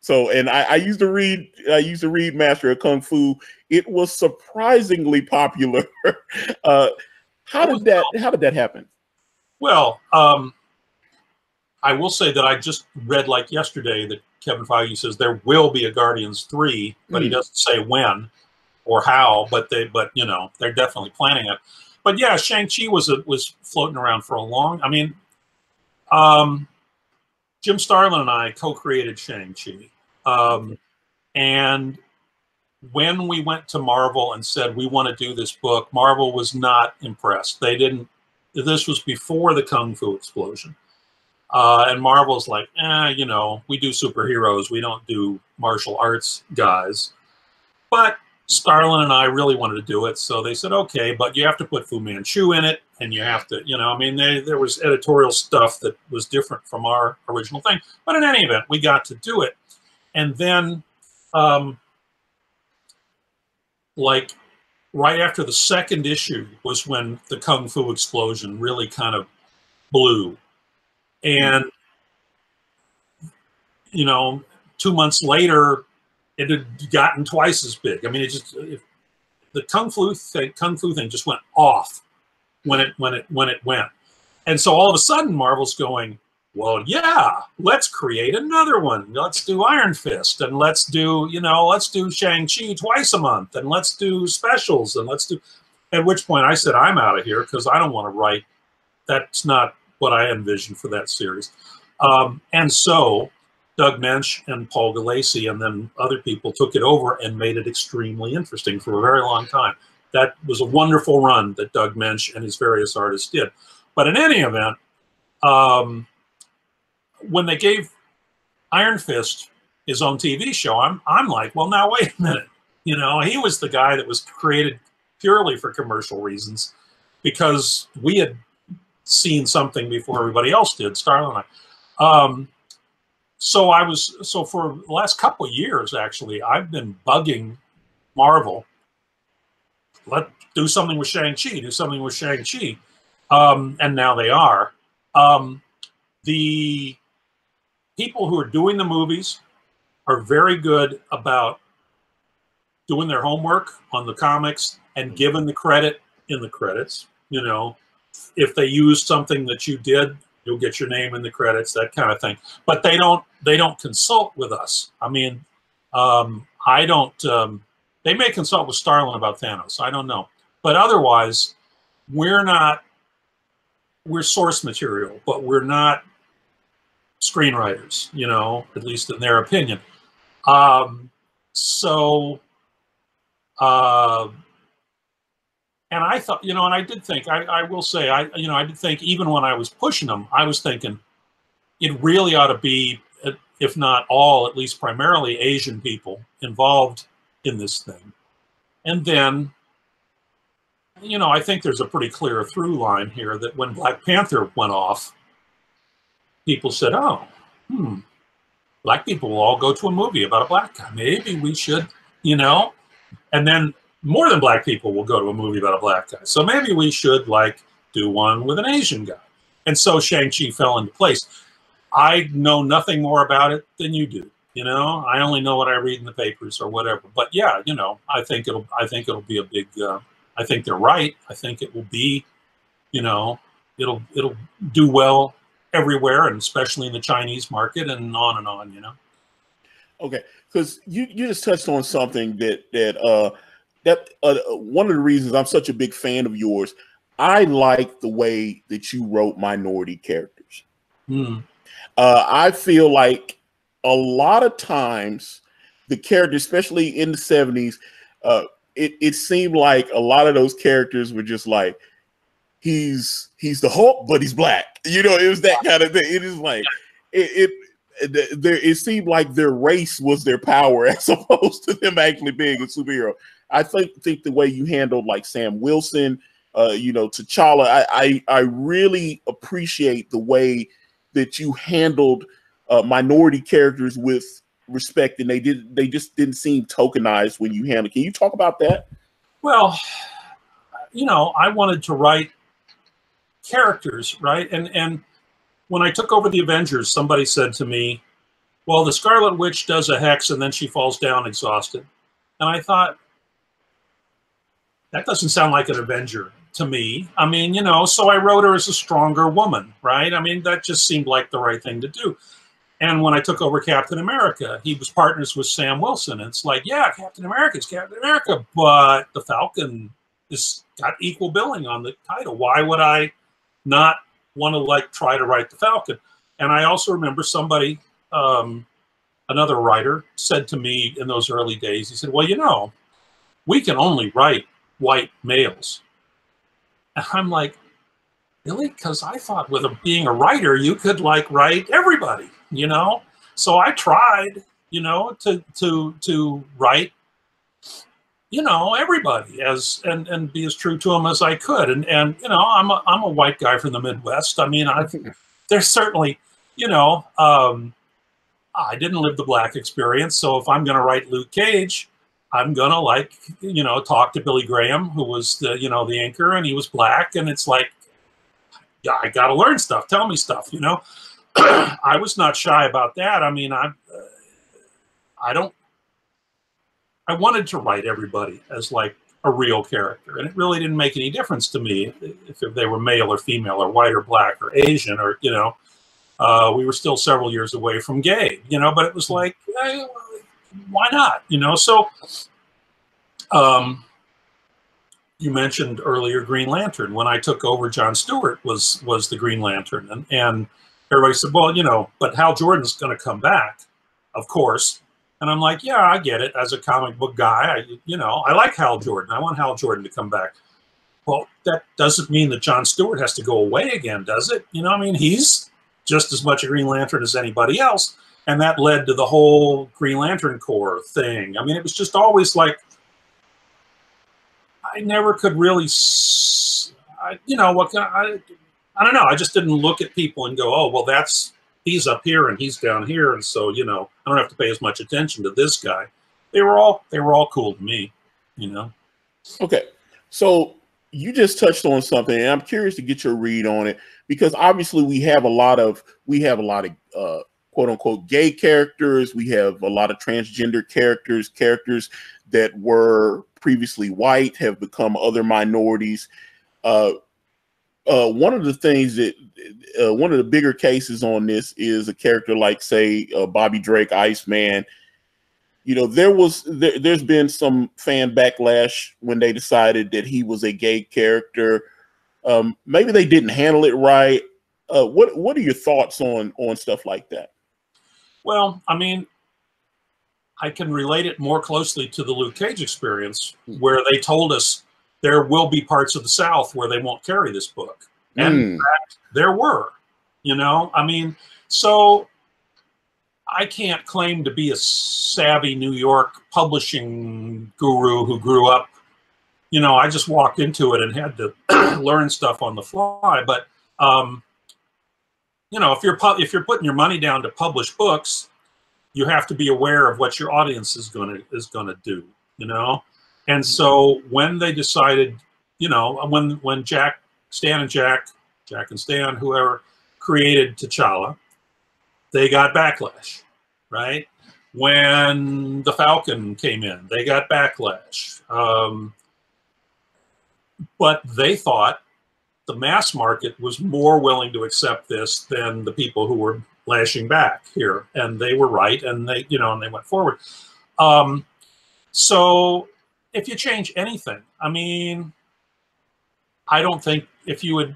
So, and I used to read Master of Kung Fu. It was surprisingly popular. How did that happen? Well, I will say that I just read like yesterday that Kevin Feige says there will be a Guardians 3, but he doesn't say when or how, but you know, they're definitely planning it. But yeah, Shang-Chi was floating around for a long. I mean, Jim Starlin and I co-created Shang-Chi. And when we went to Marvel and said we want to do this book, Marvel was not impressed. They didn't. This was before the Kung Fu explosion, and Marvel's like, you know, we do superheroes, we don't do martial arts guys. But Starlin and I really wanted to do it, so they said, okay, but you have to put Fu Manchu in it, and you have to, you know, I mean, there was editorial stuff that was different from our original thing. But in any event, we got to do it. And then, like, right after the second issue was when the Kung Fu explosion really kind of blew. And, you know, 2 months later, it had gotten twice as big. I mean, the Kung Fu thing just went off when it went. And so all of a sudden, Marvel's going, well, yeah, let's create another one. Let's do Iron Fist, and let's do Shang-Chi twice a month, and let's do specials, and let's do. At which point I said, I'm out of here because I don't want to write. That's not what I envisioned for that series. And so Doug Mensch and Paul Gulacy and then other people took it over and made it extremely interesting for a very long time. That was a wonderful run that Doug Mensch and his various artists did. But in any event, when they gave Iron Fist his own TV show, I'm like, well, now wait a minute. You know, he was the guy that was created purely for commercial reasons because we had seen something before everybody else did, Starlin and I. So for the last couple of years, actually, I've been bugging Marvel. Let's do something with Shang-Chi, do something with Shang-Chi. And now they are. The people who are doing the movies are very good about doing their homework on the comics and giving the credit in the credits. You know, if they use something that you did, You'll get your name in the credits, that kind of thing. But they don't consult with us. I mean, I don't. They may consult with Starlin about Thanos. I don't know. But otherwise, we're not. We're source material, but we're not screenwriters. You know, at least in their opinion. So. And I thought, you know, and I did think, I will say, I did think even when I was pushing them, I was thinking it really ought to be, if not all, at least primarily Asian people involved in this thing. And then, you know, I think there's a pretty clear through line here that when Black Panther went off, people said, oh, black people will all go to a movie about a black guy. Maybe we should, you know, and then more than black people will go to a movie about a black guy. So maybe we should like do one with an Asian guy. And so Shang-Chi fell into place. I know nothing more about it than you do. You know, I only know what I read in the papers or whatever. But yeah, you know, I think it'll be a big, I think they're right. I think it will be, you know, it'll do well everywhere, and especially in the Chinese market, and on, you know. Okay. Because you just touched on something that one of the reasons I'm such a big fan of yours, I like the way that you wrote minority characters. I feel like a lot of times the characters, especially in the 70s, it seemed like a lot of those characters were just like, he's the Hulk, but he's black. You know, it was that kind of thing. It is like it seemed like their race was their power as opposed to them actually being a superhero. I think the way you handled like Sam Wilson, you know, T'Challa, I really appreciate the way that you handled minority characters with respect, and they just didn't seem tokenized when you handled. Can you talk about that? Well, you know, I wanted to write characters, right? And when I took over the Avengers, somebody said to me, well, the Scarlet Witch does a hex and then she falls down exhausted. And I thought, that doesn't sound like an Avenger to me. I mean, you know, so I wrote her as a stronger woman, right? I mean, that just seemed like the right thing to do. And when I took over Captain America, he was partners with Sam Wilson. And it's like, yeah, Captain America's Captain America, but the Falcon has got equal billing on the title. Why would I not want to like try to write the Falcon? And I also remember somebody, another writer, said to me in those early days, he said, well, you know, we can only write white males. And I'm like, really? Because I thought with being a writer, you could like write everybody, you know? So I tried, you know, to write, you know, everybody and be as true to them as I could. And you know, I'm a white guy from the Midwest. I mean, there's certainly, you know, I didn't live the black experience. So if I'm going to write Luke Cage, I'm going to like, you know, talk to Billy Graham, who was the, you know, the anchor, and he was black. And it's like, yeah, I got to learn stuff. Tell me stuff, you know. I was not shy about that. I mean, I wanted to write everybody as like a real character, and it really didn't make any difference to me if they were male or female or white or black or Asian or, you know, we were still several years away from gay, you know, but it was like, hey, why not, you know? So you mentioned earlier Green Lantern. When I took over, John Stewart was the Green Lantern, and everybody said, well, you know, but Hal Jordan's going to come back, of course. And I'm like, yeah, I get it. As a comic book guy, you know, I like Hal Jordan. I want Hal Jordan to come back. Well, that doesn't mean that John Stewart has to go away again, does it? You know, I mean, he's just as much a Green Lantern as anybody else. And that led to the whole Green Lantern Corps thing. I mean, it was just always like, I never could really, you know, I don't know. I just didn't look at people and go, oh, well, he's up here and he's down here. And so, you know, I don't have to pay as much attention to this guy. They were all cool to me, you know? Okay. So you just touched on something, and I'm curious to get your read on it, because obviously we have a lot of quote unquote gay characters. We have a lot of transgender characters that were previously white have become other minorities. one of the things that one of the bigger cases on this is a character like, say, Bobby Drake, Iceman. You know, there's been some fan backlash when they decided that he was a gay character. Maybe they didn't handle it right. What are your thoughts on stuff like that? Well, I mean, I can relate it more closely to the Luke Cage experience, where they told us there will be parts of the South where they won't carry this book. And in fact, there were, you know, I mean, so I can't claim to be a savvy New York publishing guru who grew up, you know, I just walked into it and had to learn stuff on the fly. But, you know, if you're putting your money down to publish books, you have to be aware of what your audience is going to do, you know? And so when they decided, you know, when Stan and Jack and Stan, whoever created T'Challa, they got backlash, right? When the Falcon came in, they got backlash. But they thought the mass market was more willing to accept this than the people who were lashing back here, and they were right, and they, you know, and they went forward. So if you change anything, I mean, I don't think if you had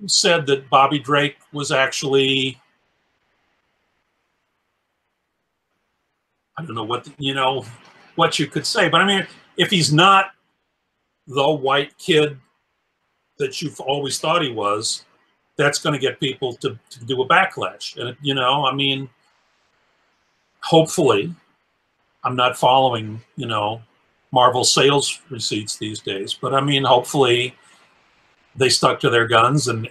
said that Bobby Drake was actually, I don't know what, you know, what you could say, but I mean, if he's not the white kid that you've always thought he was, that's going to get people to do a backlash. And, you know, I mean, hopefully, I'm not following, you know, Marvel sales receipts these days, but I mean, hopefully they stuck to their guns and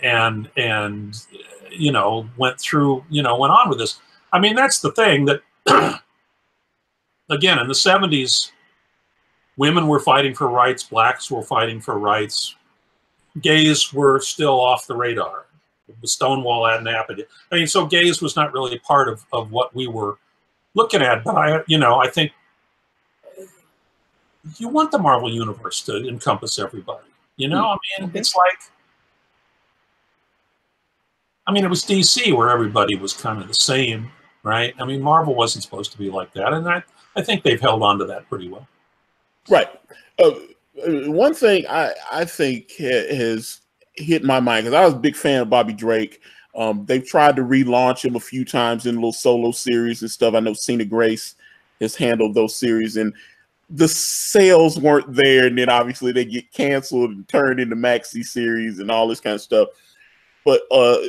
you know, went on with this. I mean, that's the thing that, again, in the 70s, women were fighting for rights, blacks were fighting for rights, gays were still off the radar. Stonewall hadn't happened. I mean, so gays was not really a part of what we were looking at. But I think you want the Marvel universe to encompass everybody. You know, I mean, it's like, I mean, it was DC where everybody was kind of the same, right? I mean, Marvel wasn't supposed to be like that, and I think they've held on to that pretty well. Right. One thing I think has hit my mind, because I was a big fan of Bobby Drake. They've tried to relaunch him a few times in little solo series and stuff. I know Cena Grace has handled those series, and the sales weren't there. And then obviously they get canceled and turned into maxi series and all this kind of stuff. But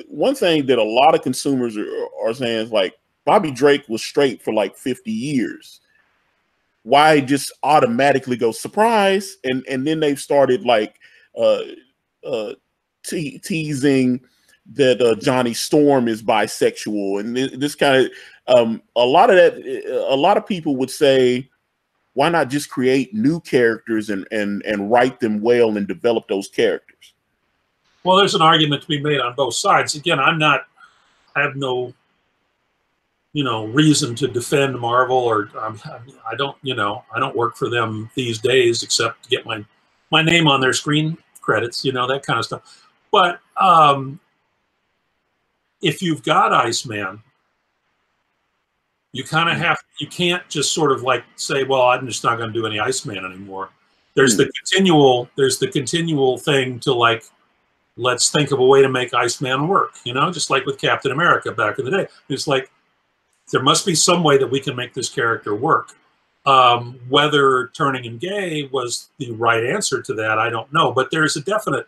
one thing that a lot of consumers are saying is, like, Bobby Drake was straight for like 50 years. Why just automatically go surprise? And then they've started like teasing that Johnny Storm is bisexual, and this kind of a lot of people would say, why not just create new characters and write them well and develop those characters? Well, there's an argument to be made on both sides. Again, I have no, you know, reason to defend Marvel, or I don't, you know, I don't work for them these days except to get my name on their screen credits, you know, that kind of stuff. But if you've got Iceman, you kind of you can't just sort of like say, well, I'm just not going to do any Iceman anymore. There's the continual thing to, like, let's think of a way to make Iceman work, you know, just like with Captain America back in the day. It's like, there must be some way that we can make this character work. Whether turning him gay was the right answer to that, I don't know. But there's a definite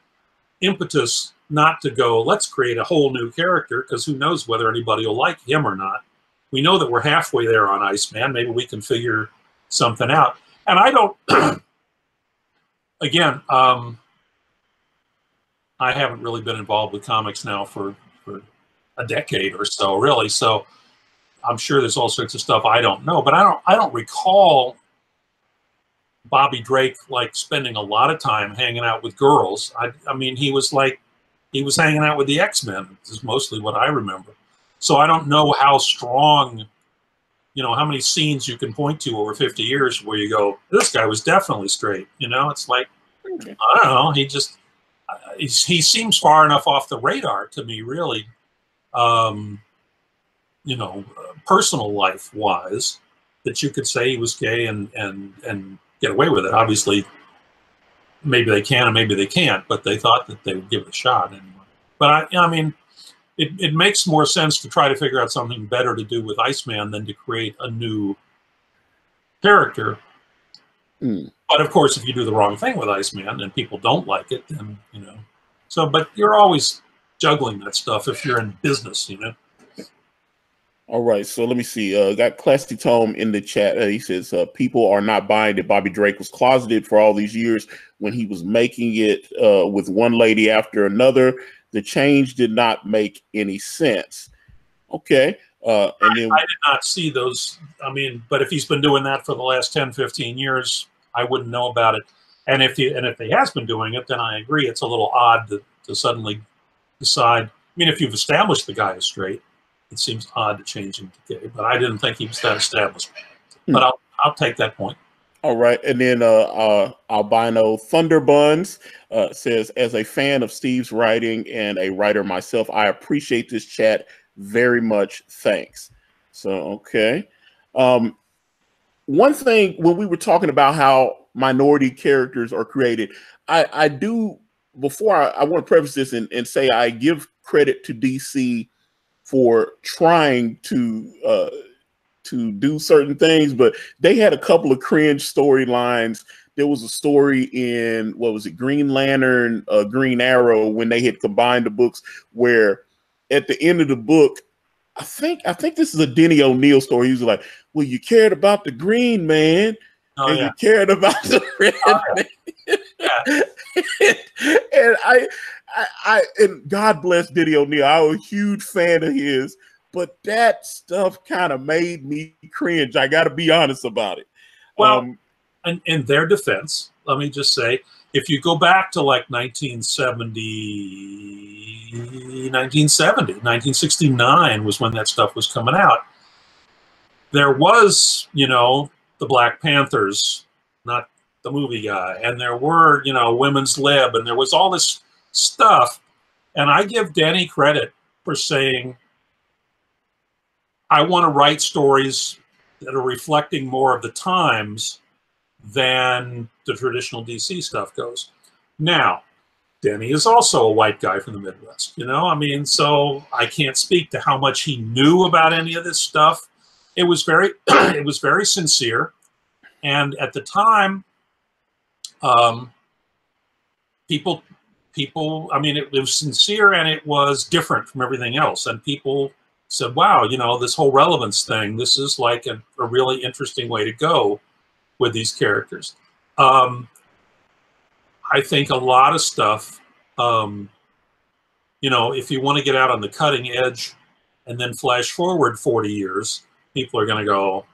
impetus not to go, let's create a whole new character, because who knows whether anybody will like him or not. We know that we're halfway there on Iceman. Maybe we can figure something out. And I don't, again, I haven't really been involved with comics now for a decade or so, really. So I'm sure there's all sorts of stuff I don't know, but I don't recall Bobby Drake like spending a lot of time hanging out with girls. I mean, he was hanging out with the X-Men, is mostly what I remember. So I don't know how strong, you know, how many scenes you can point to over 50 years where you go, this guy was definitely straight. You know, it's like, I don't know, he just, he seems far enough off the radar to me, really, you know, personal life wise, that you could say he was gay and get away with it. Obviously, maybe they can and maybe they can't, but they thought that they would give it a shot anyway. But I mean, it makes more sense to try to figure out something better to do with Iceman than to create a new character. But of course, if you do the wrong thing with Iceman and people don't like it, then, you know. So, but you're always juggling that stuff if you're in business, you know. All right, so let me see. Got Classy Tome in the chat. He says, people are not buying that Bobby Drake was closeted for all these years when he was making it with one lady after another. The change did not make any sense. Okay. And then I did not see those. I mean, but if he's been doing that for the last 10, 15 years, I wouldn't know about it. And if he has been doing it, then I agree. It's a little odd to suddenly decide. I mean, if you've established the guy is straight, it seems odd to change him to gay. But I didn't think he was that established. But I'll take that point. All right. And then Albino Thunderbuns says, as a fan of Steve's writing and a writer myself, I appreciate this chat very much. Thanks. So, okay. One thing, when we were talking about how minority characters are created, I do, before I want to preface this and say I give credit to DC for trying to do certain things, but they had a couple of cringe storylines. There was a story in, what was it, Green Lantern, Green Arrow, when they had combined the books, where at the end of the book, I think this is a Denny O'Neil story. He was like, well, you cared about the green man, and you cared about the red man. And God bless Denny O'Neil. I was a huge fan of his, but that stuff kind of made me cringe. I got to be honest about it. Well, in their defense, let me just say, if you go back to like 1969 was when that stuff was coming out. There was, you know, the Black Panthers, not the movie guy, and there were, you know, Women's Lib, and there was all this stuff. And I give Denny credit for saying, I want to write stories that are reflecting more of the times than the traditional DC stuff goes. Now, Denny is also a white guy from the Midwest, you know? I mean, so I can't speak to how much he knew about any of this stuff. It was very, it was very sincere. And at the time, people, I mean, it was sincere and it was different from everything else. And people said, wow, you know, this whole relevance thing, this is like a really interesting way to go with these characters. I think a lot of stuff, you know, if you want to get out on the cutting edge and then flash forward 40 years, people are going to go,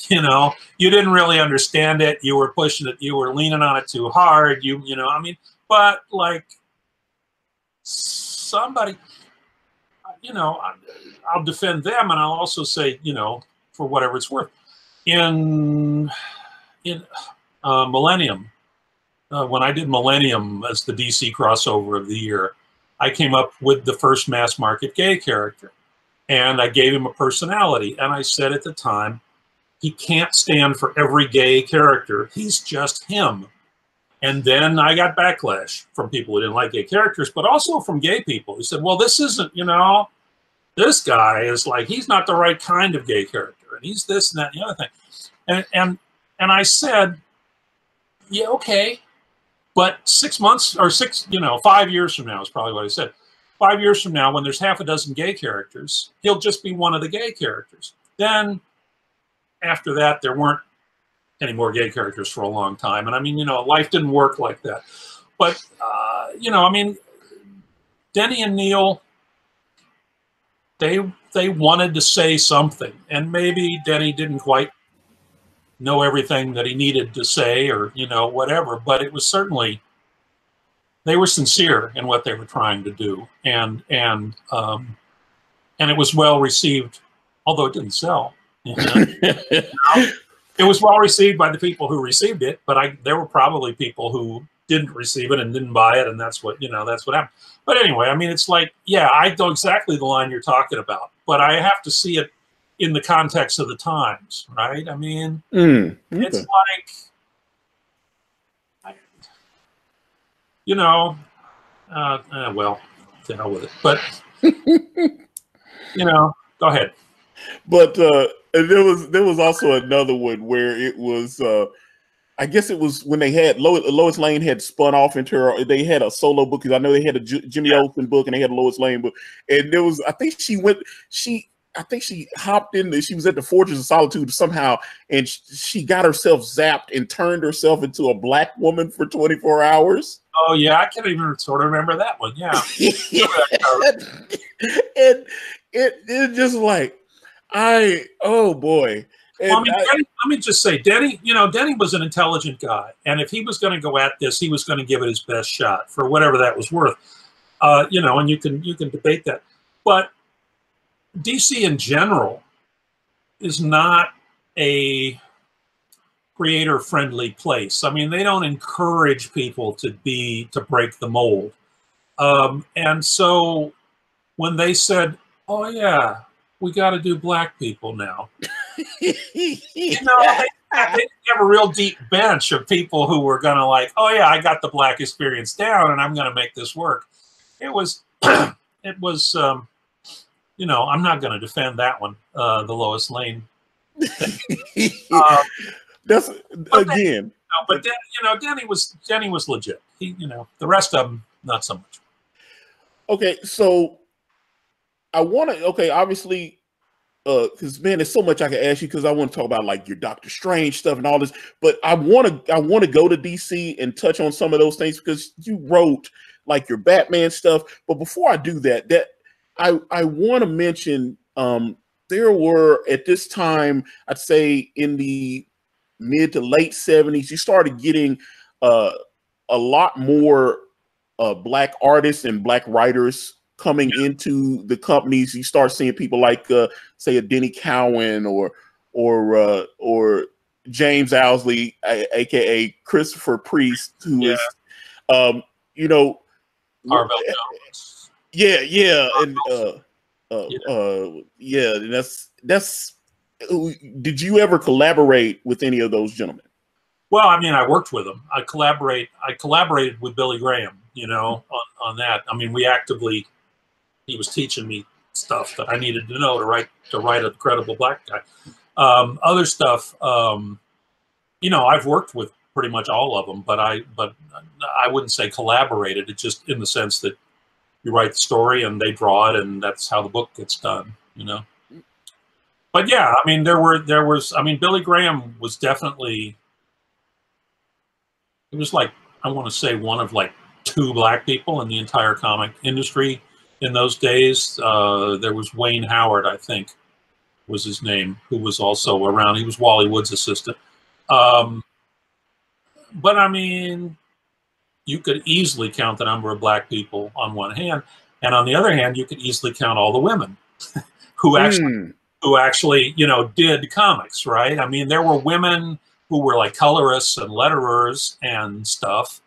you know, you didn't really understand it. You were pushing it. You were leaning on it too hard. You know, I mean, but like somebody, you know, I'll defend them, and I'll also say, you know, for whatever it's worth, in Millennium, when I did Millennium as the DC crossover of the year, I came up with the first mass market gay character, and I gave him a personality. And I said at the time, he can't stand for every gay character. He's just him. And then I got backlash from people who didn't like gay characters, but also from gay people who said, well, this isn't, you know, this guy is like, he's not the right kind of gay character. And he's this and that and the other thing. And I said, yeah, okay. But 6 months or 5 years from now is probably what I said. 5 years from now, when there's half a dozen gay characters, he'll just be one of the gay characters. Then after that, there weren't any more gay characters for a long time. And I mean, you know, life didn't work like that. But, you know, I mean, Denny and Neil, they wanted to say something. And maybe Denny didn't quite know everything that he needed to say, or, you know, whatever. But it was certainly, they were sincere in what they were trying to do. And it was well received, although it didn't sell. You know? It was well received by the people who received it, but there were probably people who didn't receive it and didn't buy it, and that's what that's what happened. But anyway, I mean, it's like, yeah, I know exactly the line you're talking about, but I have to see it in the context of the times, right? I mean, okay. It's like, well, to hell with it. But go ahead. But there was also another one where it was. I guess it was when they had Lois Lane had spun off into her. They had a solo book, because I know they had a Jimmy Olsen book and they had a Lois Lane book. And there was, I think she hopped in. She was at the Fortress of Solitude somehow, and she got herself zapped and turned herself into a black woman for 24 hours. Oh yeah, I can't even sort of remember that one. Yeah, and it just like oh boy. Well, I mean, let me just say, Denny was an intelligent guy, and if he was going to go at this, he was going to give it his best shot for whatever that was worth. And you can debate that, but DC in general is not a creator-friendly place. I mean, they don't encourage people to break the mold, and so when they said, "Oh yeah, we got to do black people now," they have a real deep bench of people who were going to like, "Oh yeah, I got the black experience down, and I'm going to make this work." It was, I'm not going to defend that one, the Lois Lane. That's again. But Denny was legit. He, the rest of them not so much. Okay, so I want to. Okay, obviously, because man, there's so much I can ask you, because I want to talk about like your Doctor Strange stuff and all this. But I want to go to DC and touch on some of those things, because you wrote like your Batman stuff. But before I do that, I want to mention there were at this time, I'd say in the mid to late 70s, you started getting a lot more black artists and black writers coming into the companies. You start seeing people like say a Denny Cowan or James Owsley, aka Christopher Priest, who is Harvell Jones. Yeah, and that's. Did you ever collaborate with any of those gentlemen? Well, I mean, I worked with them. I collaborated with Billy Graham, on that. I mean, he was teaching me stuff that I needed to know to write a credible black guy. Other stuff, I've worked with pretty much all of them, but I wouldn't say collaborated. It's just in the sense that you write the story and they draw it, and that's how the book gets done, But yeah, I mean, Billy Graham was definitely, it was like, I want to say one of like two black people in the entire comic industry in those days. There was Wayne Howard, I think was his name, who was also around. He was Wally Wood's assistant. But I mean, you could easily count the number of black people on one hand, and on the other hand, you could easily count all the women who actually did comics, right? I mean, there were women who were like colorists and letterers and stuff,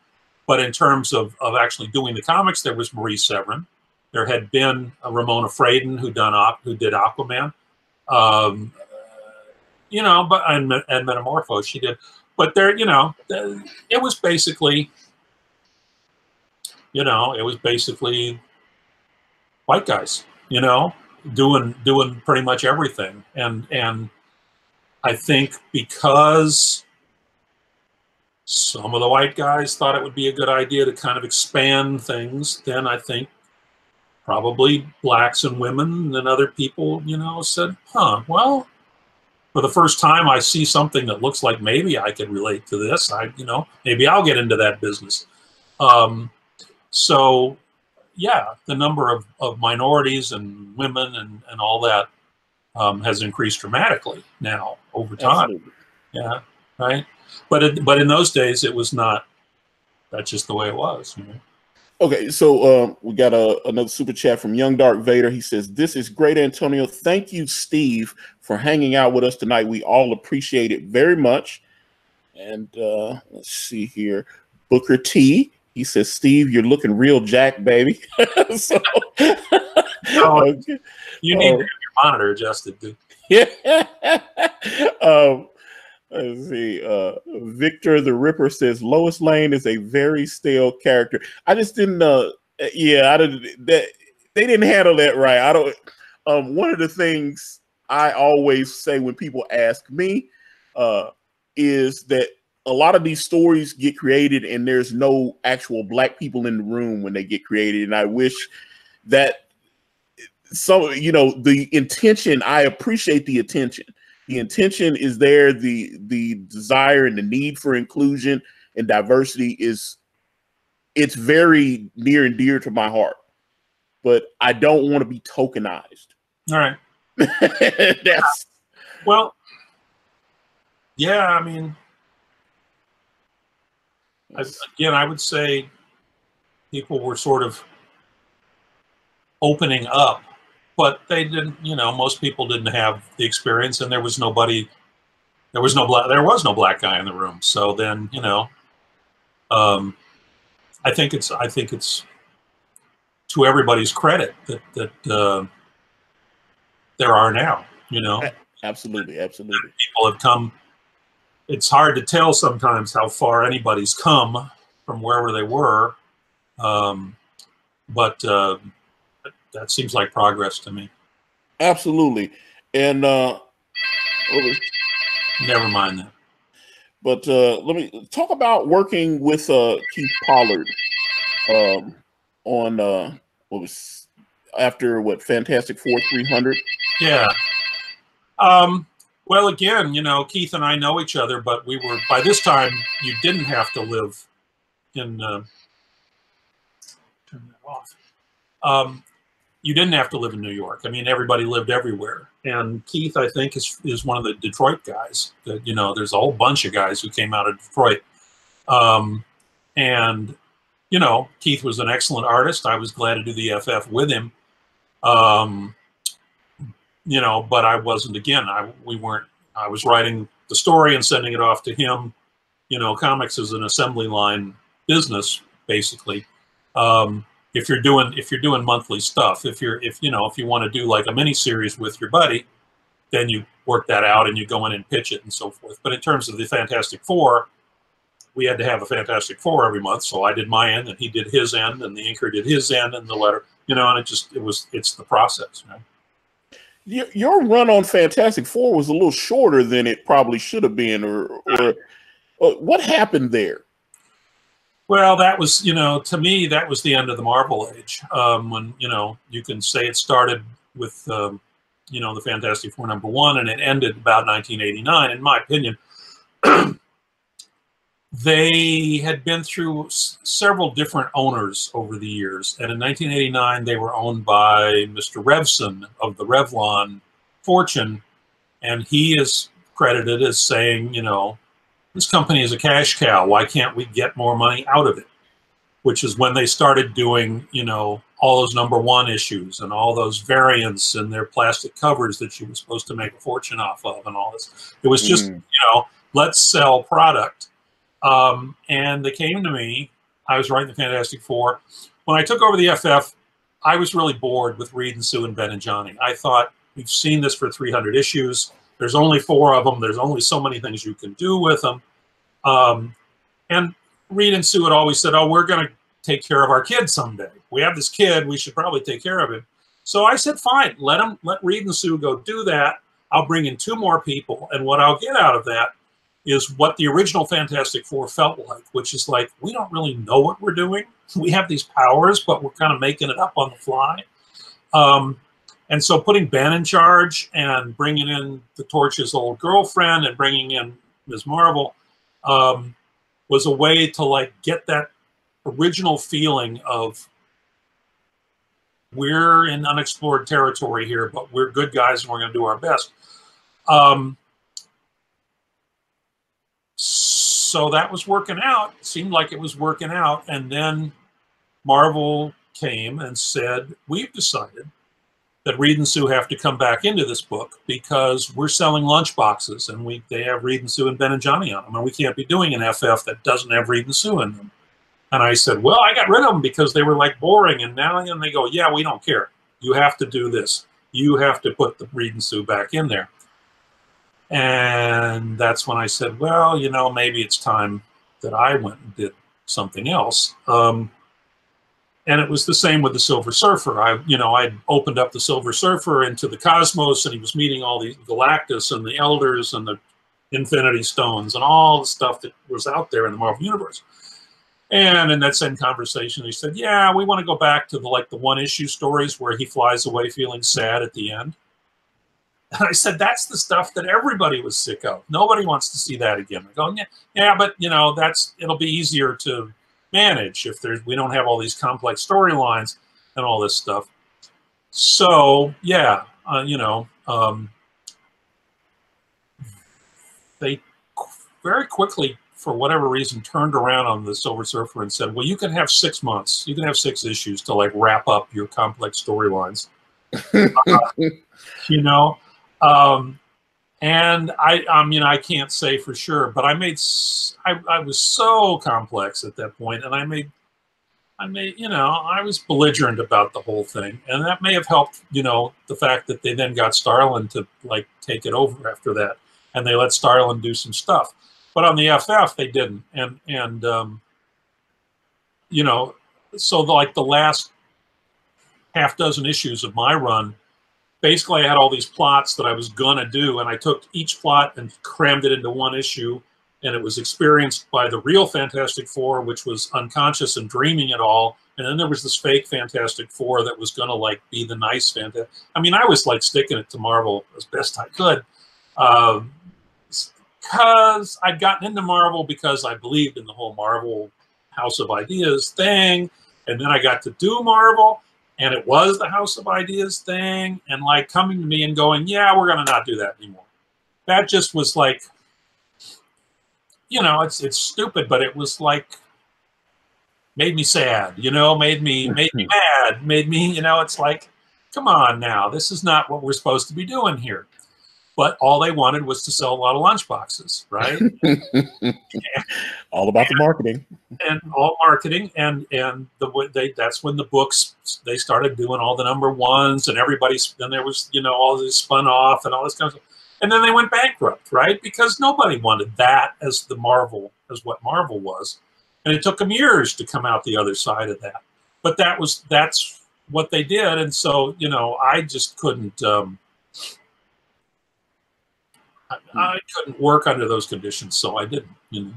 but in terms of actually doing the comics, there was Marie Severin. There had been Ramona Fraden who did Aquaman, but and Metamorpho she did. But there, it was basically, white guys, doing pretty much everything. And I think because some of the white guys thought it would be a good idea to kind of expand things, then I think probably blacks and women and other people, said, well, for the first time I see something that looks like maybe I could relate to this. Maybe I'll get into that business. So yeah, the number of minorities and women and all that has increased dramatically now over time. Absolutely. Yeah, right. But in those days, it was not. That's just the way it was. Okay, so we got another super chat from Young Dark Vader. He says, "This is great, Antonio. Thank you, Steve, for hanging out with us tonight. We all appreciate it very much." And let's see here. Booker T, he says, Steve, you're looking real jacked, baby. So, okay. You need to have your monitor adjusted, dude. Yeah. Let's see. Victor the Ripper says Lois Lane is a very stale character. I just didn't. Yeah, I didn't. They didn't handle that right. I don't. One of the things I always say when people ask me is that a lot of these stories get created and there's no actual black people in the room when they get created, and I wish that. So, you know, the intention, I appreciate the intention. The intention is there. The desire and the need for inclusion and diversity it's very near and dear to my heart. But I don't want to be tokenized. All right. That's well, yeah, I mean, again, I would say people were sort of opening up. But they didn't, you know, most people didn't have the experience, and there was no black guy in the room. So then, you know, I think it's to everybody's credit that there are now, you know. Absolutely. People have come. It's hard to tell sometimes how far anybody's come from wherever they were, but that seems like progress to me. Absolutely. And never mind that. But let me talk about working with Keith Pollard on what was after Fantastic Four 300. Yeah. Well, again, you know, Keith and I know each other, but we were, by this time, you didn't have to live in turn that off. You didn't have to live in New York. I mean, everybody lived everywhere. And Keith, I think, is one of the Detroit guys. That, you know, there's a whole bunch of guys who came out of Detroit. And, you know, Keith was an excellent artist. I was glad to do the FF with him. You know, but I wasn't, again, I was writing the story and sending it off to him. You know, comics is an assembly line business, basically. If you're doing monthly stuff, if you want to do like a mini series with your buddy, then you work that out and you go in and pitch it and so forth. But in terms of the Fantastic Four, we had to have a Fantastic Four every month. So I did my end and he did his end and the inker did his end and the letter, you know, and it's the process, right? Your run on Fantastic Four was a little shorter than it probably should have been, or what happened there? Well, that was, you know, to me, that was the end of the Marvel age. When, you know, you can say it started with, you know, the Fantastic Four #1, and it ended about 1989. In my opinion, they had been through several different owners over the years. And in 1989, they were owned by Mr. Revson of the Revlon fortune. And he is credited as saying, you know, this company is a cash cow. Why can't we get more money out of it? Which is when they started doing, you know, all those #1 issues and all those variants and their plastic covers that you were supposed to make a fortune off of and all this. It was just, you know, let's sell product. And they came to me. I was writing the Fantastic Four. When I took over the FF, I was really bored with Reed and Sue and Ben and Johnny. I thought, we've seen this for 300 issues. There's only 4 of them. There's only so many things you can do with them. And Reed and Sue had always said, oh, we're going to take care of our kid someday. We have this kid. We should probably take care of him. So I said, fine, let Reed and Sue go do that. I'll bring in 2 more people. And what I'll get out of that is what the original Fantastic Four felt like, which is like, we don't really know what we're doing. We have these powers, but we're kind of making it up on the fly. And so putting Ben in charge and bringing in the Torch's old girlfriend and bringing in Ms. Marvel was a way to like get that original feeling of we're in unexplored territory here, but we're good guys and we're going to do our best. So that was working out. It seemed like it was working out. And then Marvel came and said, we've decided that Reed and Sue have to come back into this book because we're selling lunch boxes and they have Reed and Sue and Ben and Johnny on them. And we can't be doing an FF that doesn't have Reed and Sue in them. And I said, well, I got rid of them because they were like boring. And now and they go, yeah, we don't care. You have to do this. You have to put the Reed and Sue back in there. And that's when I said, well, you know, maybe it's time that I went and did something else. And it was the same with the Silver Surfer. I opened up the Silver Surfer into the cosmos, and he was meeting all the Galactus and the Elders and the Infinity Stones and all the stuff that was out there in the Marvel Universe. And in that same conversation, he said, yeah, we want to go back to the one-issue stories where he flies away feeling sad at the end. And I said, that's the stuff that everybody was sick of. Nobody wants to see that again. I go, yeah, but you know, it'll be easier to manage if we don't have all these complex storylines and all this stuff. So yeah, they very quickly, for whatever reason, turned around on the Silver Surfer and said, well, you can have 6 months. You can have 6 issues to like wrap up your complex storylines. And I can't say for sure, but I was so complex at that point, and I was belligerent about the whole thing, and that may have helped, the fact that they then got Starlin to like take it over after that, and they let Starlin do some stuff. But on the FF, they didn't, so the last half dozen issues of my run, basically I had all these plots that I was gonna do, and I took each plot and crammed it into one issue, and it was experienced by the real Fantastic Four, which was unconscious and dreaming it all, and then there was this fake Fantastic Four that was gonna like be the nice Fantastic. I mean, I was like sticking it to Marvel as best I could, because I'd gotten into Marvel because I believed in the whole Marvel House of Ideas thing, and then I got to do Marvel, and it was the House of Ideas thing, and like coming to me and going, yeah, we're going to not do that anymore. That just was like, it's stupid, but it was like, made me sad, made me mad, made me, it's like, come on now, this is not what we're supposed to be doing here. But all they wanted was to sell a lot of lunchboxes, right? All about the marketing. And all marketing, and that's when the books, they started doing all the #1s, and then there was, all this spun off and all this kind of stuff. And then they went bankrupt, right? Because nobody wanted that as what Marvel was. And it took them years to come out the other side of that. But that's what they did. And so, I just couldn't, I couldn't work under those conditions, so I didn't.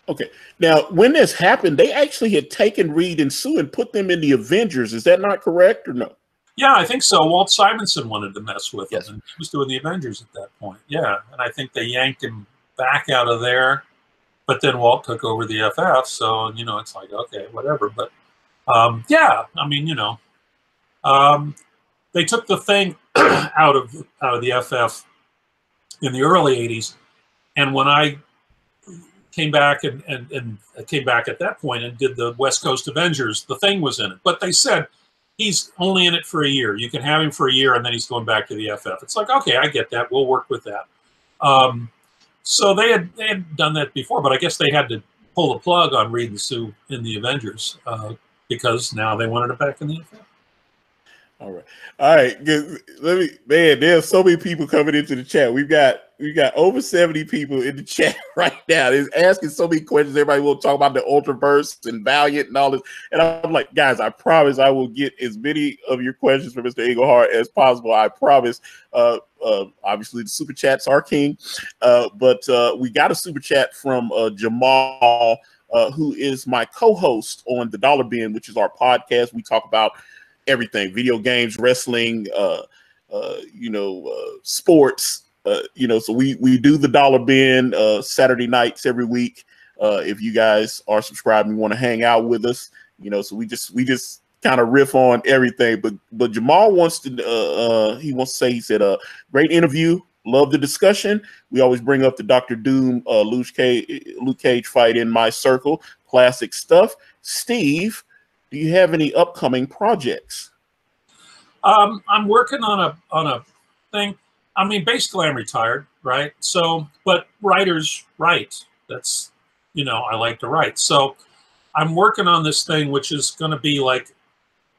Okay. Now, when this happened, they actually had taken Reed and Sue and put them in the Avengers. Is that not correct or no? Yeah, I think so. Walt Simonson wanted to mess with Yes. him, and he was doing the Avengers at that point. Yeah, and I think they yanked him back out of there, but then Walt took over the FF, so, it's like, okay, whatever. But, yeah, I mean, they took the thing out of the FF in the early 80s, and when I came back and came back at that point and did the West Coast Avengers, the Thing was in it. But they said, he's only in it for a year. You can have him for a year, and then he's going back to the FF. It's like, okay, I get that. We'll work with that. So they had done that before, but I guess they had to pull the plug on Reed and Sue in the Avengers because now they wanted it back in the FF. All right. There's so many people coming into the chat. We've got over 70 people in the chat right now. They're asking so many questions. Everybody will talk about the Ultraverse and Valiant and all this. And I'm like, guys, I promise I will get as many of your questions from Mr. Englehart as possible. I promise. Obviously, the super chats are king, but we got a super chat from Jamal, who is my co-host on the Dollar Bin, which is our podcast. We talk about everything: video games, wrestling, sports. So we do the Dollar Bin Saturday nights every week. If you guys are subscribed and want to hang out with us, so we just kind of riff on everything. But Jamal wants to he said great interview, love the discussion. We always bring up the Dr. Doom Luke Cage fight in my circle, classic stuff. Steve, do you have any upcoming projects? I'm working on a thing. I mean, basically, I'm retired, right? So, but writers write. That's, I like to write. So, I'm working on this thing, which is going to be like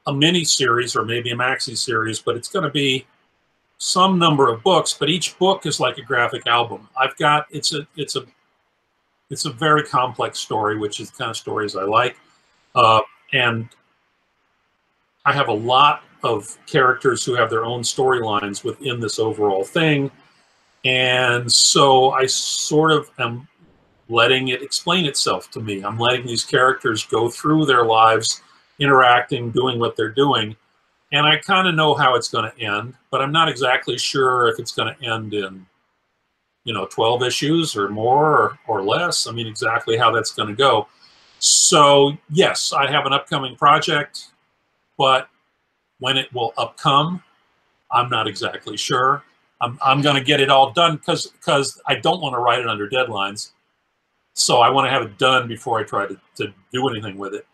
a mini series or maybe a maxi series, but it's going to be some number of books, but each book is like a graphic album. It's a very complex story, which is the kind of stories I like. And I have a lot of characters who have their own storylines within this overall thing. And so I sort of am letting it explain itself to me. I'm letting these characters go through their lives, interacting, doing what they're doing. And I kind of know how it's going to end, but I'm not exactly sure if it's going to end in, 12 issues or more or less. I mean, exactly how that's going to go. So, yes, I have an upcoming project, but when it will upcome, I'm not exactly sure. I'm going to get it all done because I don't want to write it under deadlines. So I want to have it done before I try to do anything with it.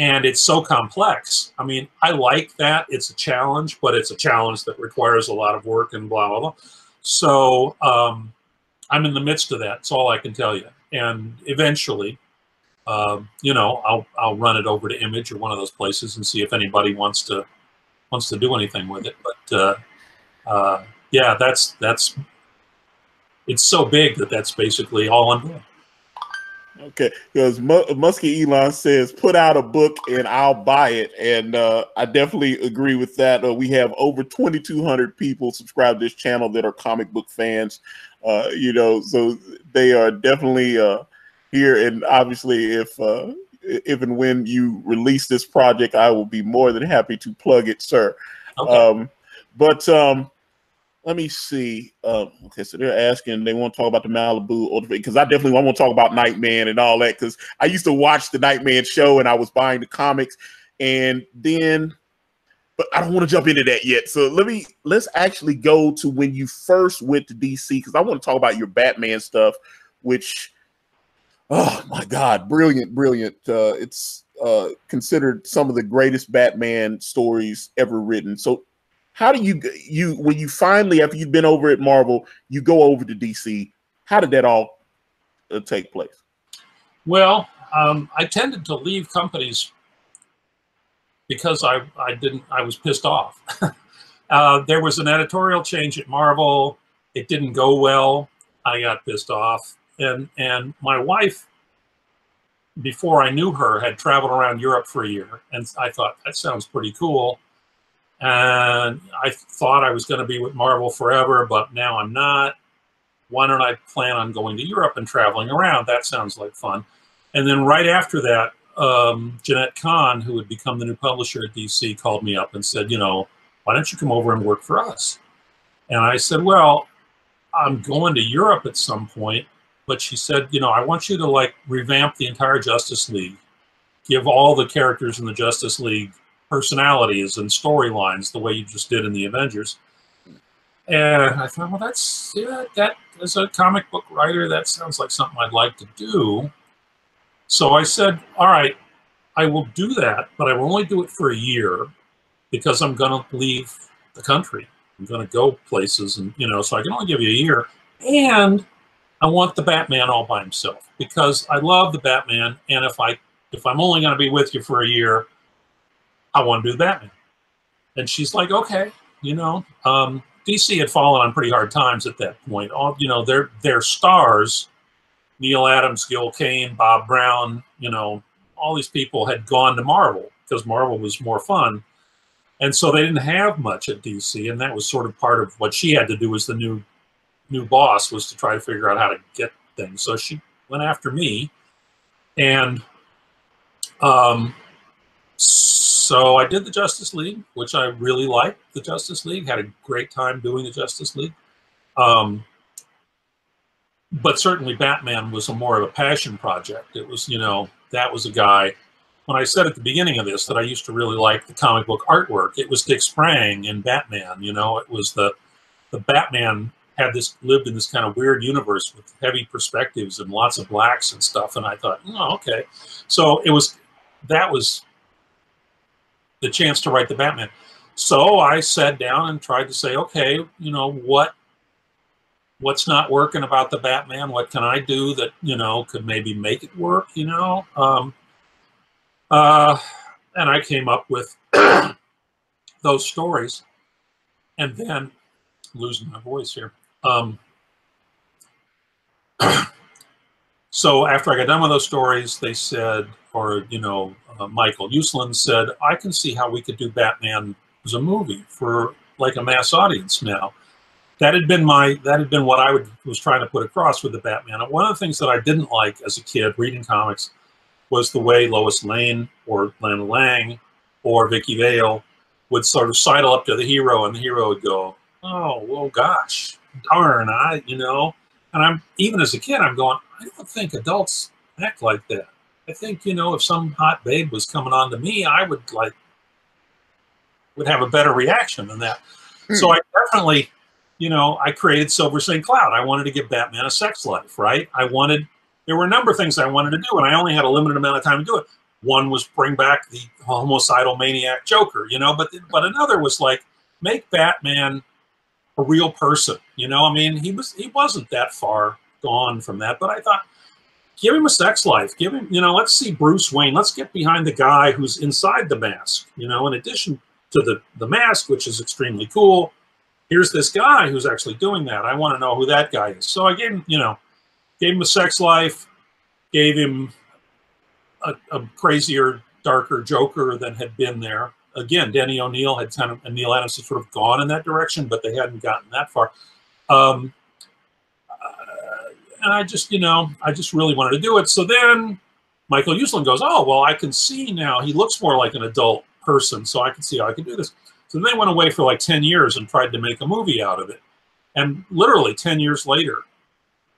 And it's so complex. I mean, I like that. It's a challenge, but it's a challenge that requires a lot of work and blah, blah, blah. So I'm in the midst of that. That's all I can tell you. And eventually, I'll run it over to Image or one of those places and see if anybody wants to do anything with it. But yeah, it's so big that's basically all I'm doing. Okay, because Muskie Elon says, put out a book and I'll buy it. And I definitely agree with that. We have over 2,200 people subscribed to this channel that are comic book fans, so they are definitely here. And obviously, if and when you release this project, I will be more than happy to plug it, sir. Okay. Let me see. Okay, so they're asking, they want to talk about the Malibu, because I definitely want to talk about Nightman and all that, because I used to watch the Nightman show and I was buying the comics, and then, but I don't want to jump into that yet. So let's actually go to when you first went to DC, because I want to talk about your Batman stuff, which, oh my God, brilliant. It's considered some of the greatest Batman stories ever written. So how do you when you finally, after you've been over at Marvel, you go over to DC? How did that all take place? Well, I tended to leave companies because I was pissed off. There was an editorial change at Marvel. It didn't go well. I got pissed off, and my wife, before I knew her, had traveled around Europe for a year, and I thought that sounds pretty cool. And I thought I was going to be with Marvel forever, but now I'm not. Why don't I plan on going to Europe and traveling around? That sounds like fun. And then right after that, Jeanette Kahn, who had become the new publisher at DC, called me up and said, why don't you come over and work for us? And I said, well, I'm going to Europe at some point. But she said, I want you to revamp the entire Justice League, give all the characters in the Justice League personalities and storylines the way you just did in the Avengers. And I thought, well, that as a comic book writer, that sounds like something I'd like to do. So I said, all right, I will do that, but I will only do it for a year because I'm going to leave the country. I'm going to go places, and so I can only give you a year. And I want the Batman all by himself because I love the Batman. And if I'm only going to be with you for a year, I want to do the Batman. And she's like, okay, DC had fallen on pretty hard times at that point. All, their stars, Neil Adams, Gil Kane, Bob Brown, all these people had gone to Marvel because Marvel was more fun. And so they didn't have much at DC. And that was sort of part of what she had to do as the new boss, was to try to figure out how to get things. So she went after me. And so I did the Justice League, which I really liked. The Justice League, had a great time doing the Justice League. But certainly Batman was more of a passion project. It was, that was a guy, when I said at the beginning of this that I used to really like the comic book artwork, it was Dick Sprang in Batman. It was the Batman lived in this kind of weird universe with heavy perspectives and lots of blacks and stuff. And I thought, oh, okay. So that was the chance to write the Batman. So I sat down and tried to say, okay, what's not working about the Batman? What can I do that, could maybe make it work, And I came up with those stories, and then losing my voice here. So after I got done with those stories, they said, or Michael Uslan said, I can see how we could do Batman as a movie for like a mass audience now. That had been what I was trying to put across with the Batman. And one of the things that I didn't like as a kid reading comics was the way Lois Lane or Lana Lang or Vicky Vale would sort of sidle up to the hero, and the hero would go, "Oh, well, gosh, darn, And I'm, even as a kid, I'm going, I don't think adults act like that. I think, if some hot babe was coming on to me, I would have a better reaction than that. So I definitely, I created Silver St. Cloud. I wanted to give Batman a sex life, right? There were a number of things I wanted to do, and I only had a limited amount of time to do it. One was bring back the homicidal maniac Joker, but another was like, make Batman a real person. He wasn't that far gone from that, but I thought, give him a sex life. Give him, let's see Bruce Wayne. Let's get behind the guy who's inside the mask. In addition to the mask, which is extremely cool, here's this guy who's actually doing that. I want to know who that guy is. So I gave him a sex life, gave him a crazier, darker Joker than had been there. Again, Denny O'Neil had and Neil Adams had sort of gone in that direction, but they hadn't gotten that far. And I just really wanted to do it. So then Michael Uslan goes, oh, well, I can see now he looks more like an adult person, so I can see how I can do this. So they went away for like 10 years and tried to make a movie out of it. And literally 10 years later,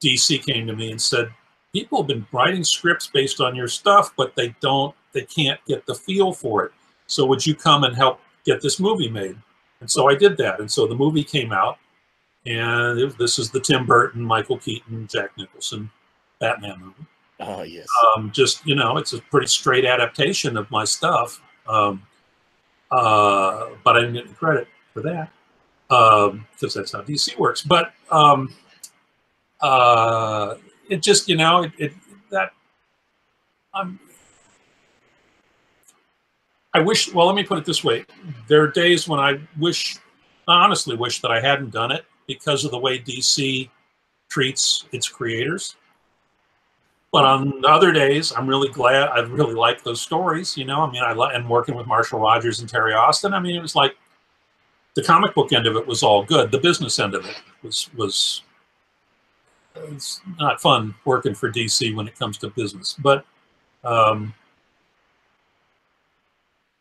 DC came to me and said, people have been writing scripts based on your stuff, but they can't get the feel for it. So would you come and help get this movie made? And so I did that. And so the movie came out, and this is the Tim Burton, Michael Keaton, Jack Nicholson Batman movie. Oh, yes. It's a pretty straight adaptation of my stuff. But I didn't get any credit for that because that's how DC works. But it just, I wish, well, let me put it this way. There are days when I honestly wish that I hadn't done it because of the way DC treats its creators. But on other days, I'm really glad. I really like those stories, and working with Marshall Rogers and Terry Austin. It was like the comic book end of it was all good. The business end of it was it's not fun working for DC when it comes to business. But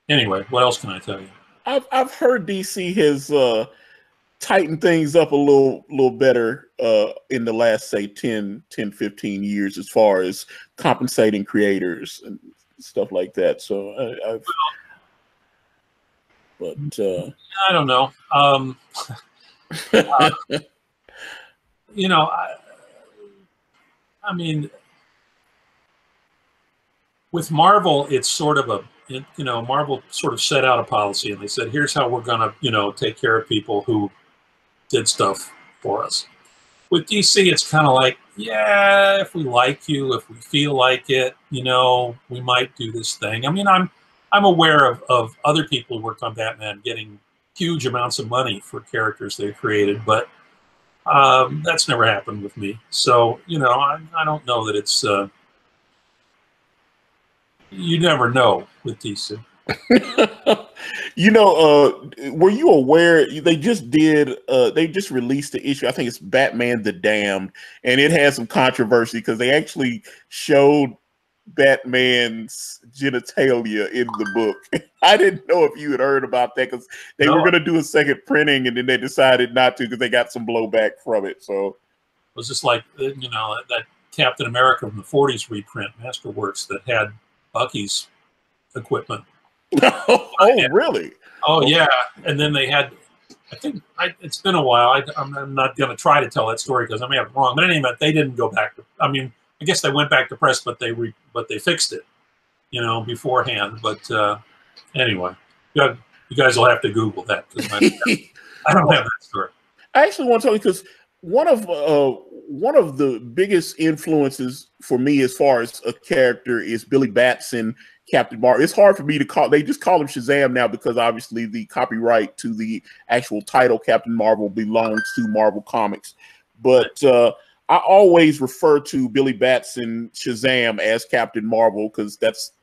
anyway, what else can I tell you? I've heard DC has tightened things up a little better in the last, say, 10, 15 years as far as compensating creators and stuff like that. So I don't know. With Marvel, it's sort of Marvel sort of set out a policy, and they said, here's how we're going to, take care of people who did stuff for us. With DC, it's kind of like, yeah, if we like you, if we feel like it, we might do this thing. I'm aware of other people who worked on Batman getting huge amounts of money for characters they created, but that's never happened with me. So, I don't know that it's, you never know with DC. Were you aware they just released the issue? I think it's Batman the Damned, and it had some controversy because they actually showed Batman's genitalia in the book. I didn't know if you had heard about that because they were going to do a second printing, and then they decided not to because they got some blowback from it. So it was just like that Captain America from the '40s reprint, Masterworks, that had Bucky's equipment. Oh, really? Oh, yeah. And then they had, I think, it's been a while. I'm not going to try to tell that story because I may have it wrong. But in any event, they didn't go back to, I guess they went back to press, but they fixed it, beforehand. But anyway, you guys will have to Google that because I don't have that story. I actually want to tell you because one of the biggest influences for me as far as a character is Billy Batson, Captain Marvel. It's hard for me to call. They just call him Shazam now because obviously the copyright to the actual title Captain Marvel belongs to Marvel Comics. But I always refer to Billy Batson Shazam as Captain Marvel because that's,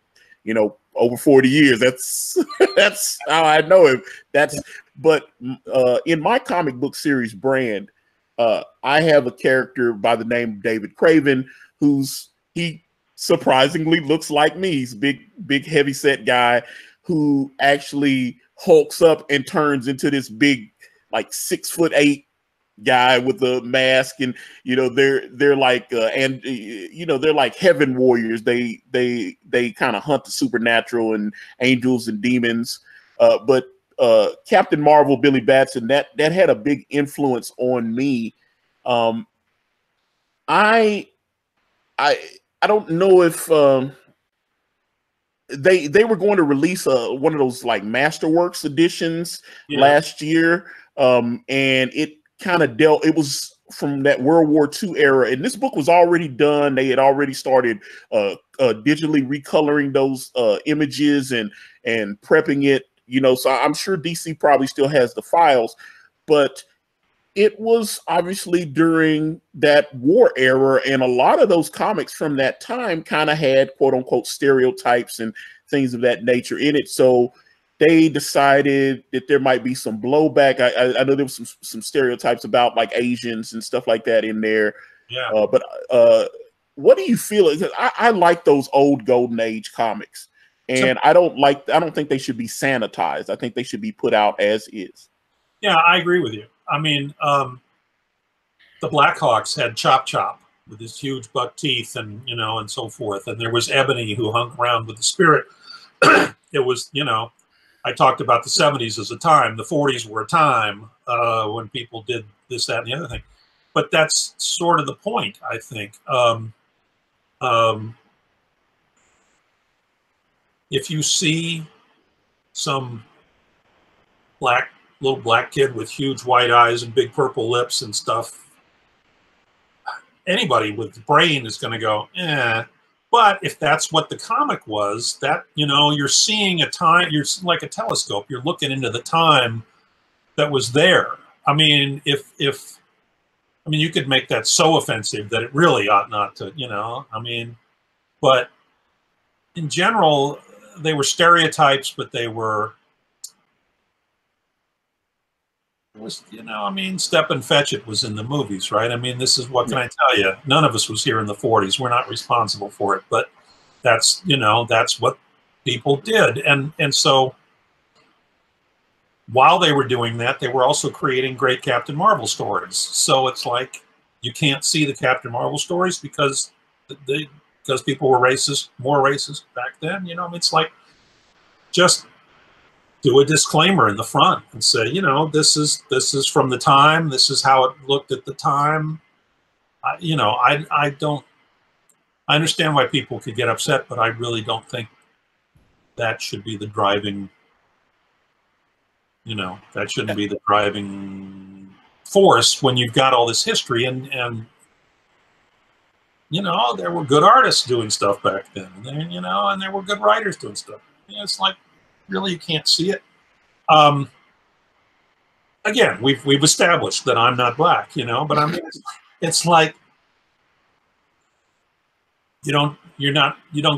you know, over 40 years. That's that's how I know him. But in my comic book series brand, I have a character by the name of David Craven, he surprisingly looks like me. He's a big heavy set guy who actually hulks up and turns into this big, like 6'8" guy with a mask, and you know they're like and you know they're like heaven warriors. They kind of hunt the supernatural and angels and demons. But Captain Marvel, Billy Batson, that had a big influence on me. I don't know if they were going to release one of those like Masterworks editions last year, and it kind of it was from that World War II era, and this book was already done. They had already started digitally recoloring those images and prepping it, you know, so I'm sure DC probably still has the files, but it was obviously during that war era, and a lot of those comics from that time kind of had quote unquote stereotypes and things of that nature in it. So they decided that there might be some blowback. I know there was some stereotypes about like Asians and stuff like that in there. Yeah. But what do you feel? I like those old golden age comics, and I don't think they should be sanitized. I think they should be put out as is. Yeah, I agree with you. I mean, the Blackhawks had Chop Chop with his huge buck teeth and, you know, and so forth. And there was Ebony who hung around with the Spirit. It was, you know, I talked about the 70s as a time. The 40s were a time when people did this, that, and the other thing. But that's sort of the point, I think. If you see some little black kid with huge white eyes and big purple lips and stuff, anybody with brain is going to go, eh. But if that's what the comic was, that, you know, you're seeing a time, you're like a telescope, you're looking into the time that was there. I mean, I mean, you could make that so offensive that it really ought not to, you know, I mean, but in general, they were stereotypes, but they were, you know, I mean, Step and Fetch It was in the movies, right? I mean, this is, what can I tell you? None of us was here in the 40s. We're not responsible for it, but that's, you know, that's what people did. And so while they were doing that, they were also creating great Captain Marvel stories. So it's like, you can't see the Captain Marvel stories because people were racist, more racist back then. You know, it's like, just do a disclaimer in the front and say, you know, this is from the time. This is how it looked at the time. You know, I understand why people could get upset, but I really don't think that should be the driving. You know, that shouldn't be the driving force when you've got all this history and you know, there were good artists doing stuff back then, and you know, and there were good writers doing stuff. You know, it's like, really, you can't see it. Again, we've established that I'm not black, you know, but I mean, it's like you don't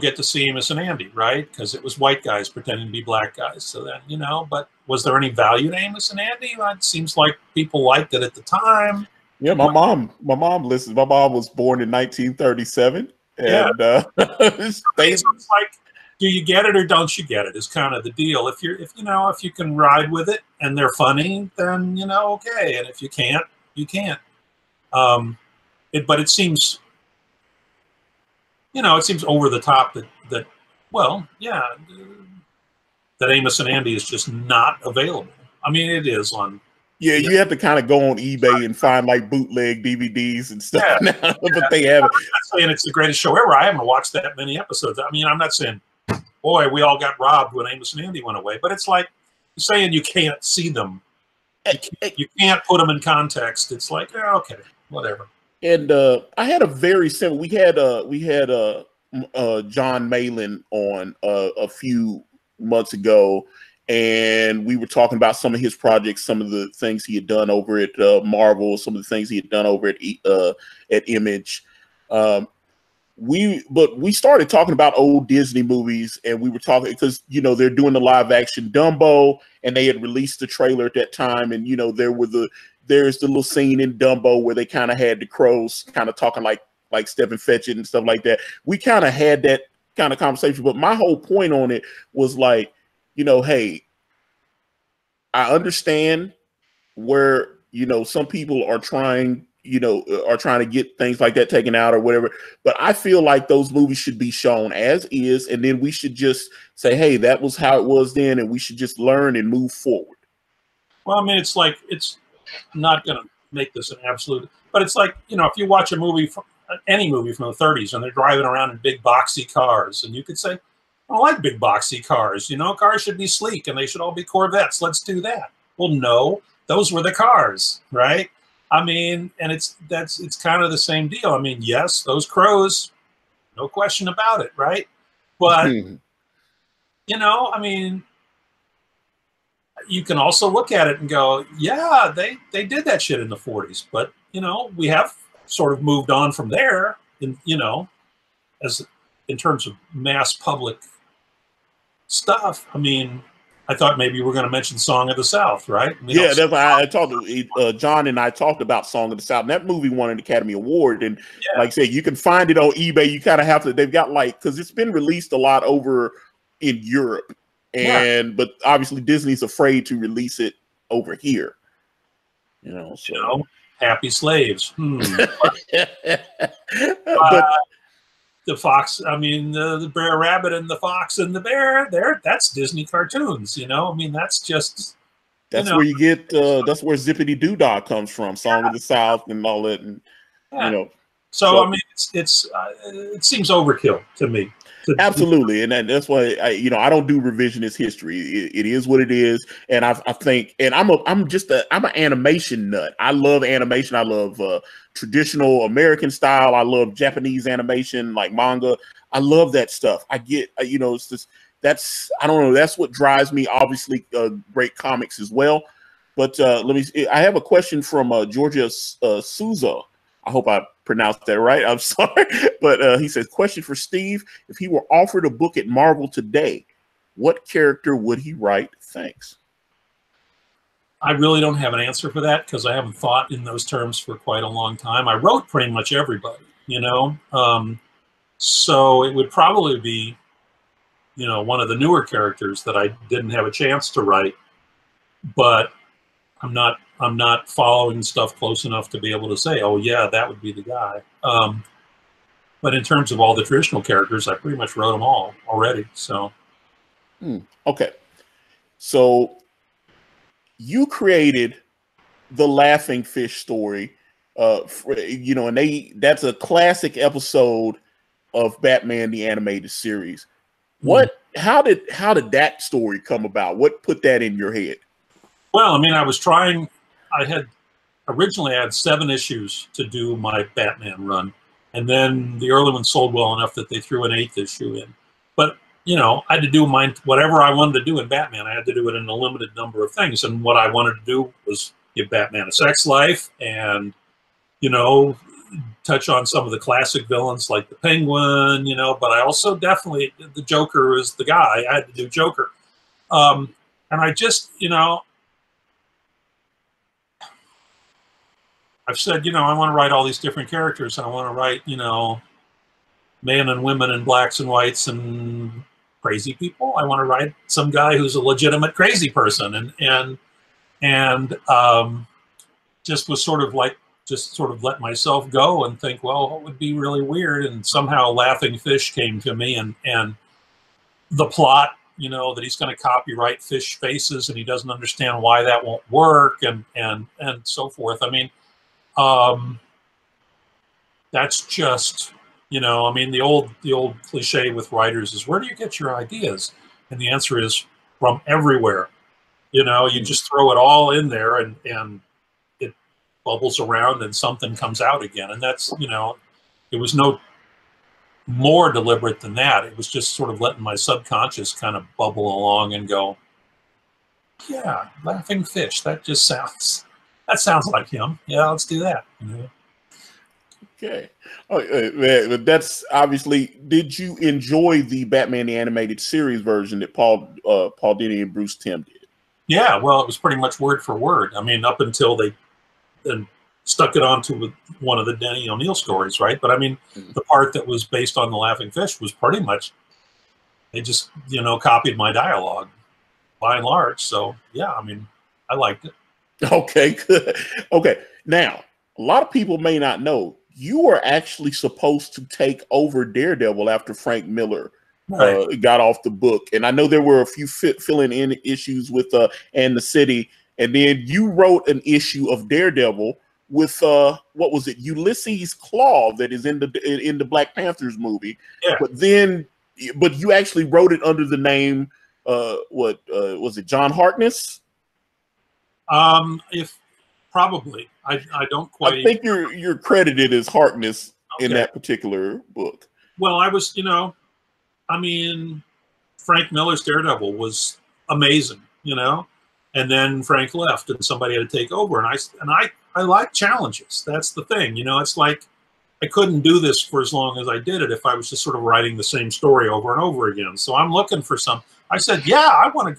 get to see Amos and Andy, right? Because it was white guys pretending to be black guys. So then, you know, but was there any value to Amos and Andy? Well, it seems like people liked it at the time. Yeah, my mom listens. My mom was born in 1937, and yeah. It's like, do you get it or don't you get it? Is kind of the deal. If you can ride with it and they're funny, then, you know, okay. And if you can't, you can't. But it seems, you know, it seems over the top that well, yeah, that Amos and Andy is just not available. I mean, it is on. Yeah, you have to kind of go on eBay and find like bootleg DVDs and stuff now, but they have it. I'm not saying it's the greatest show ever. I haven't watched that many episodes. I mean, I'm not saying, boy, we all got robbed when Amos and Andy went away, but it's like saying you can't see them. You can't put them in context. It's like, oh, okay, whatever. And I had a very simple. We had John Malin on a few months ago, and we were talking about some of his projects, some of the things he had done over at Marvel, some of the things he had done over at Image. We started talking about old Disney movies, and we were talking because they're doing the live action Dumbo, and they had released the trailer at that time, and there's the little scene in Dumbo where they kind of had the crows kind of talking like Stephen Fetchit and stuff like that. We kind of had that kind of conversation, but my whole point on it was like, hey, I understand where some people are trying to get things like that taken out or whatever, but I feel like those movies should be shown as is, and then we should just say, hey, that was how it was then, and we should just learn and move forward. Well, I mean, it's like, it's not going to make this an absolute, but it's like, if you watch a movie, any movie from the 30s, and they're driving around in big boxy cars, and you could say, I don't like big boxy cars, cars should be sleek and they should all be Corvettes. Let's do that. Well, no, those were the cars, right? I mean, and it's kind of the same deal. I mean, yes, those crows, no question about it, right? But I mean, you can also look at it and go, yeah, they did that shit in the 40s, but we have sort of moved on from there, as in terms of mass public stuff. I mean, I thought maybe you were going to mention Song of the South, right? Yeah, that's why I talked to John and I talked about Song of the South. And that movie won an Academy Award, and like I said, you can find it on eBay. You kind of have to. They've got because it's been released a lot over in Europe, but obviously Disney's afraid to release it over here. Happy slaves. But the fox, I mean, the Brer Rabbit and the fox and the bear, that's Disney cartoons, I mean, that's just... where you get, that's where Zippity Doo Dah comes from, Song of the South and all that, and, So, I mean, it seems overkill to me. Absolutely, and that's why I don't do revisionist history. It is what it is, and I think, and I'm an animation nut. I love animation. I love traditional American style. I love Japanese animation, like manga. I love that stuff. I get, it's just I don't know. That's what drives me. Obviously, great comics as well. But let me. I have a question from Georgia Souza. I hope I pronounced that right. I'm sorry. But he says, question for Steve. If he were offered a book at Marvel today, what character would he write? Thanks. I really don't have an answer for that because I haven't thought in those terms for quite a long time. I wrote pretty much everybody, so it would probably be, one of the newer characters that I didn't have a chance to write, but I'm not following stuff close enough to be able to say, oh yeah, that would be the guy. But in terms of all the traditional characters, I pretty much wrote them all already. So, okay. So you created the Laughing Fish story, and that's a classic episode of Batman the Animated Series. How did that story come about? What put that in your head? Well, I mean, I had originally 7 issues to do my Batman run, and then the early one sold well enough that they threw an 8th issue in. But, I had to do whatever I wanted to do in Batman. I had to do it in a limited number of things. And what I wanted to do was give Batman a sex life and, touch on some of the classic villains like the Penguin, but I also definitely, the Joker is the guy. I had to do Joker. And I just, I've said, I want to write all these different characters. I want to write, men and women and blacks and whites and crazy people. I want to write some guy who's a legitimate crazy person, and just was sort of let myself go and think, well, what would be really weird? And somehow Laughing Fish came to me, and the plot, that he's going to copyright fish faces and he doesn't understand why that won't work, and so forth. I mean, that's just, I mean, the old cliche with writers is, where do you get your ideas? And the answer is from everywhere. You know, you just throw it all in there and it bubbles around and something comes out again. And that's, you know, it was no more deliberate than that. It was just sort of letting my subconscious kind of bubble along and go, yeah, laughing fish. That sounds like him. Yeah, let's do that. You know? Okay. Oh, man, that's obviously. Did you enjoy the Batman the Animated Series version that Paul Dini and Bruce Timm did? Yeah, well, it was pretty much word for word. I mean, up until they then stuck it onto one of the Denny O'Neil stories, right? But I mean, the part that was based on the Laughing Fish was pretty much, they just, you know, copied my dialogue by and large. So yeah, I mean, I liked it. Okay, good. Okay, now a lot of people may not know you were actually supposed to take over Daredevil after Frank Miller got off the book, and I know there were a few filling in issues with and the City, and then you wrote an issue of Daredevil with what was it, Ulysses Claw, that is in the Black Panthers movie. Yeah. But you actually wrote it under the name what was it, John Harkness? If probably, I don't quite. I think you're credited as Harkness in that particular book. Well, I was, you know, I mean, Frank Miller's Daredevil was amazing, you know, and then Frank left and somebody had to take over, and I like challenges. That's the thing, you know. It's like I couldn't do this for as long as I did it if I was just sort of writing the same story over and over again. So I'm looking for some. I said, yeah, I want to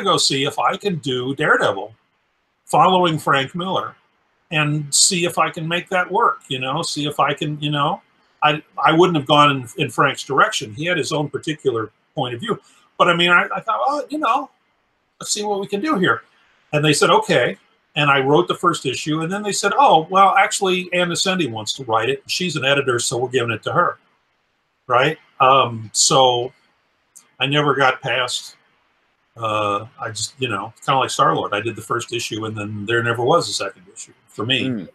go see if I can do Daredevil following Frank Miller and see if I can make that work, you know, see if I can, you know, I wouldn't have gone in Frank's direction. He had his own particular point of view. But I mean, I thought, oh, you know, let's see what we can do here. And they said, okay. And I wrote the first issue. And then they said, oh, well, actually, Ann Nessendi wants to write it. She's an editor, so we're giving it to her. Right? So I never got past, I just, you know, kind of like Star-Lord. I did the first issue, and then there never was a second issue for me.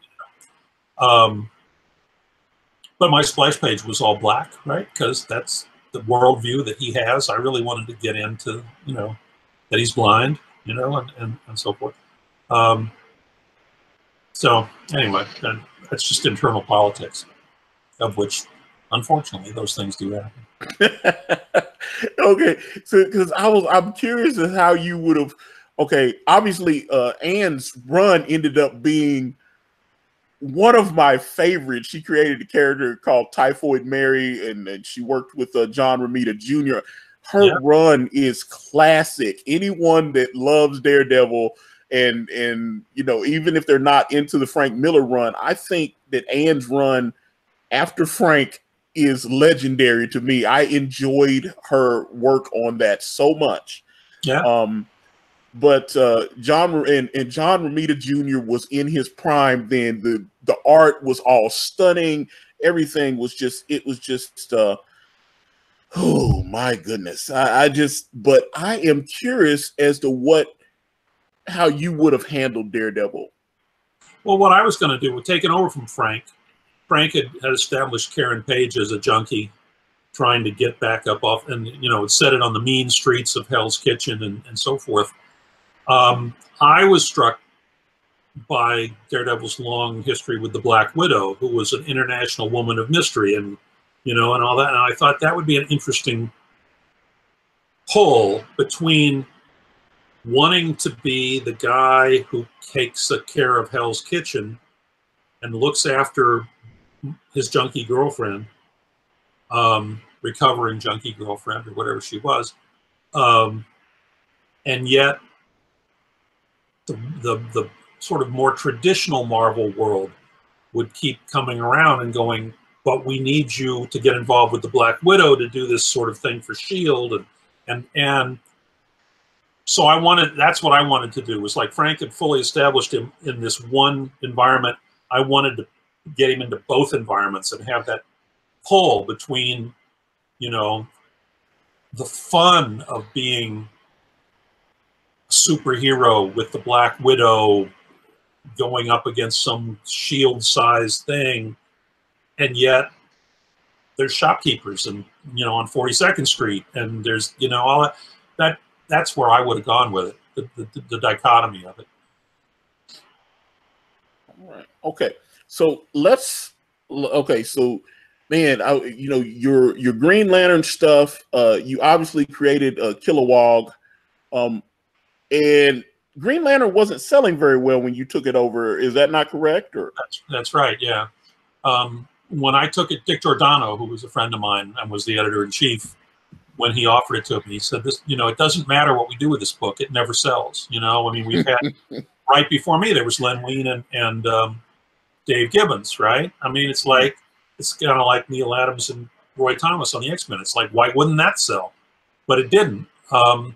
But my splash page was all black, right? Because that's the worldview that he has. I really wanted to get into, you know, that he's blind, you know, and so forth. So anyway, that's just internal politics, of which, unfortunately, those things do happen. Okay, so because I'm curious as how you would have. Okay, obviously, Ann's run ended up being one of my favorites. She created a character called Typhoid Mary, and she worked with John Romita Jr. Her run is classic. Anyone that loves Daredevil, and you know, even if they're not into the Frank Miller run, I think that Ann's run after Frank is legendary to me. I enjoyed her work on that so much. Yeah. But John Romita Jr. was in his prime then. The art was all stunning. Everything was just, it was just oh my goodness. But I am curious as to how you would have handled Daredevil. Well, what I was going to do was taking over from Frank. Frank had established Karen Page as a junkie, trying to get back up off, and you know, set it on the mean streets of Hell's Kitchen and so forth. I was struck by Daredevil's long history with the Black Widow, who was an international woman of mystery, and you know, and all that. And I thought that would be an interesting pull between wanting to be the guy who takes care of Hell's Kitchen and looks after his junkie girlfriend, recovering junkie girlfriend or whatever she was, and yet the sort of more traditional Marvel world would keep coming around and going, but we need you to get involved with the Black Widow to do this sort of thing for S.H.I.E.L.D. and so that's what I wanted to do, was like Frank had fully established him in this one environment. I wanted to get him into both environments and have that pull between, you know, the fun of being a superhero with the Black Widow going up against some S.H.I.E.L.D.-sized thing, and yet there's shopkeepers and, you know, on 42nd Street, and there's, you know, all that. That's where I would have gone with it. the dichotomy of it. All right. Okay. So man, your Green Lantern stuff, you obviously created Kilowog, and Green Lantern wasn't selling very well when you took it over. Is that not correct? Or that's right. Yeah. When I took it, Dick Giordano, who was a friend of mine and was the editor-in-chief, when he offered it to me, he said, "This, it doesn't matter what we do with this book; it never sells." I mean, we've had right before me there was Len Wein and Dave Gibbons, right? I mean, it's kind of like Neil Adams and Roy Thomas on the X-Men. It's like, why wouldn't that sell? But it didn't.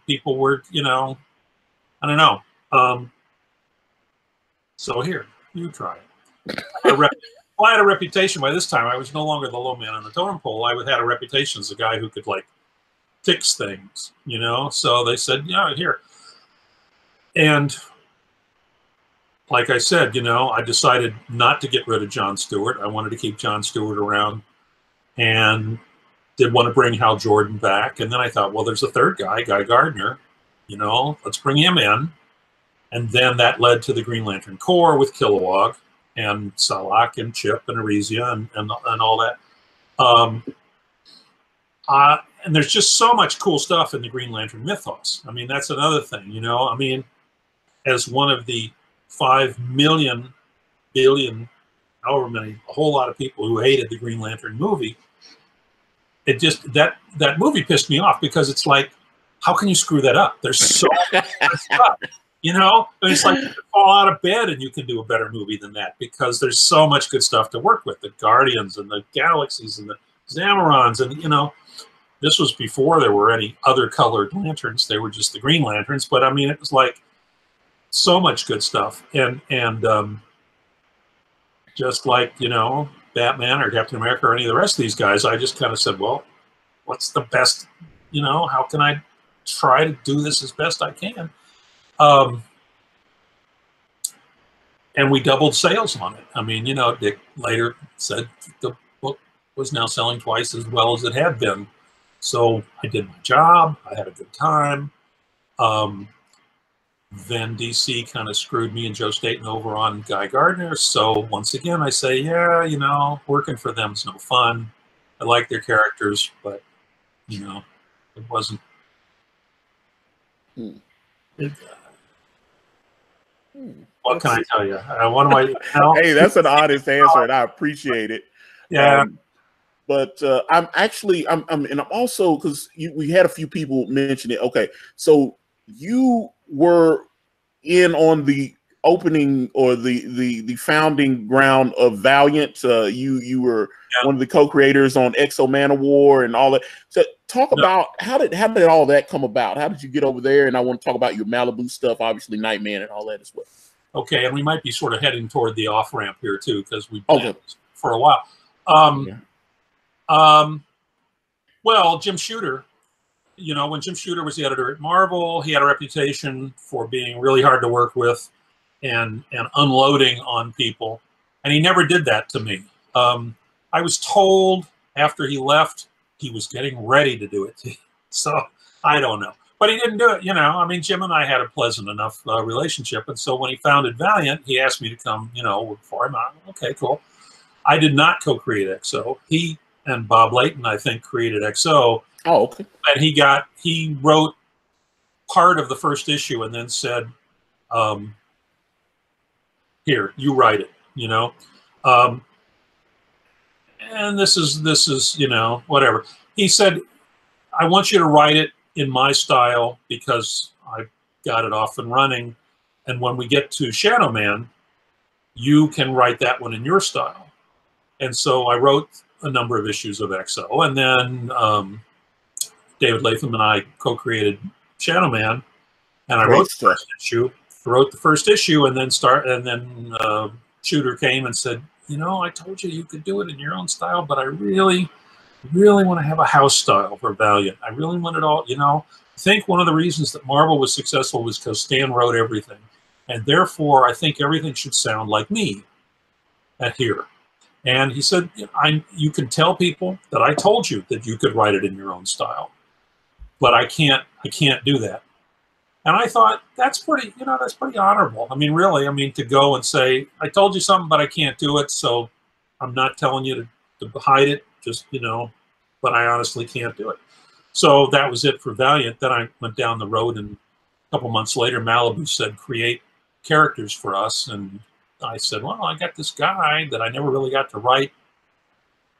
People were, I don't know. So here, you try it. I had a reputation by this time. I was no longer the low man on the totem pole. I had a reputation as a guy who could fix things, So they said, yeah, here. And like I said, I decided not to get rid of John Stewart. I wanted to keep John Stewart around, and did want to bring Hal Jordan back. And then I thought, well, there's a third guy, Guy Gardner. Let's bring him in. And then that led to the Green Lantern Corps with Kilowog and Salak and Chip and Arisia and all that. And there's just so much cool stuff in the Green Lantern mythos. I mean, that's another thing, I mean, as one of the 5 million, billion, however many, a whole lot of people who hated the Green Lantern movie, it just, that movie pissed me off, because it's like, how can you screw that up? There's so much stuff, And it's like you can fall out of bed and you can do a better movie than that, because there's so much good stuff to work with. The Guardians and the Galaxies and the Zamorons, and, this was before there were any other colored lanterns. They were just the Green Lanterns. But I mean, it was like so much good stuff. And just like, Batman or Captain America or any of the rest of these guys, I just kind of said, well, what's the best, how can I try to do this as best I can? And we doubled sales on it. I mean, Dick later said the book was now selling twice as well as it had been. So I did my job. I had a good time. Then DC kind of screwed me and Joe Staten over on Guy Gardner. So once again, I say, yeah, working for them is no fun. I like their characters, but, it wasn't. What can I tell you? What am I? Hey, that's an honest answer, and I appreciate it. Yeah. But I'm also, because we had a few people mention it. Okay, so you were in on the opening or the founding ground of Valiant. You were one of the co-creators on Exo Man of War and all that. So talk about how did all that come about? How did you get over there? And I want to talk about your Malibu stuff, obviously Nightman and all that as well. Okay, and we might be sort of heading toward the off ramp here too, because we've been for a while. Well, Jim Shooter, when Jim Shooter was the editor at Marvel, he had a reputation for being really hard to work with and unloading on people. And he never did that to me. I was told after he left, he was getting ready to do it. So I don't know. But he didn't do it, I mean, Jim and I had a pleasant enough relationship. And so when he founded Valiant, he asked me to come, work for him. Okay, cool. I did not co-create XO. He and Bob Layton, I think, created XO. Oh, okay. And he wrote part of the first issue and then said, here, you write it, and this is, whatever. He said, I want you to write it in my style because I got it off and running. And when we get to Shadow Man, you can write that one in your style. And so I wrote a number of issues of XO, and then David Latham and I co-created Shadow Man, and I wrote the first issue, and then Shooter came and said, I told you could do it in your own style, but I really want to have a house style for Valiant. I really want it all, I think one of the reasons that Marvel was successful was because Stan wrote everything, and therefore I think everything should sound like me at here. And he said, you can tell people that I told you that you could write it in your own style, but I can't do that. And I thought, that's pretty, that's pretty honorable. I mean, really, I mean, to go and say, I told you something, but I can't do it, so I'm not telling you to hide it, just, but I honestly can't do it. So that was it for Valiant. Then I went down the road, and a couple months later, Malibu said, create characters for us. And I said, well, I got this guy that I never really got to write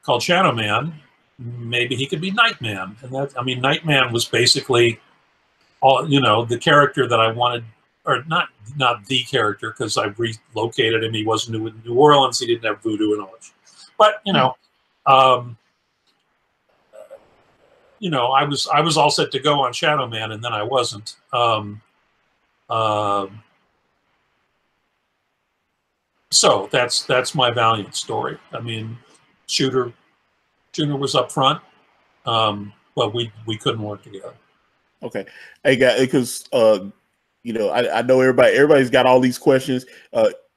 called Shadow Man. Maybe he could be Nightman. And that, I mean, Nightman was basically all, the character that I wanted, or not the character, because I relocated him. He wasn't in New Orleans. He didn't have voodoo and all that. But I was all set to go on Shadow Man, and then I wasn't. So that's my Valiant story. I mean, Shooter was up front, but we couldn't work together. Okay, hey guys, because I know everybody's got all these questions.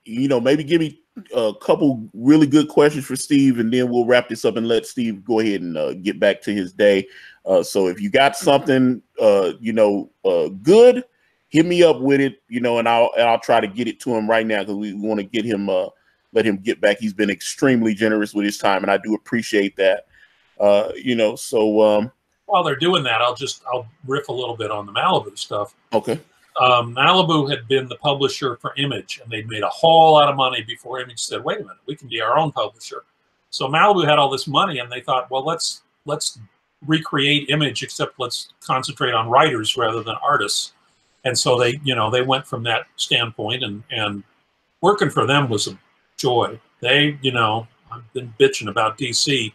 Maybe give me a couple really good questions for Steve, and then we'll wrap this up and let Steve go ahead and get back to his day. So if you got something good, hit me up with it, and I'll try to get it to him right now, because we want to get him let him get back. He's been extremely generous with his time, and I do appreciate that. While they're doing that, I'll riff a little bit on the Malibu stuff. Okay. Malibu had been the publisher for Image, and they'd made a whole lot of money before Image said, wait a minute, we can be our own publisher. So Malibu had all this money, and they thought, well, let's recreate Image, except let's concentrate on writers rather than artists. And so they went from that standpoint, and working for them was a joy. I've been bitching about DC,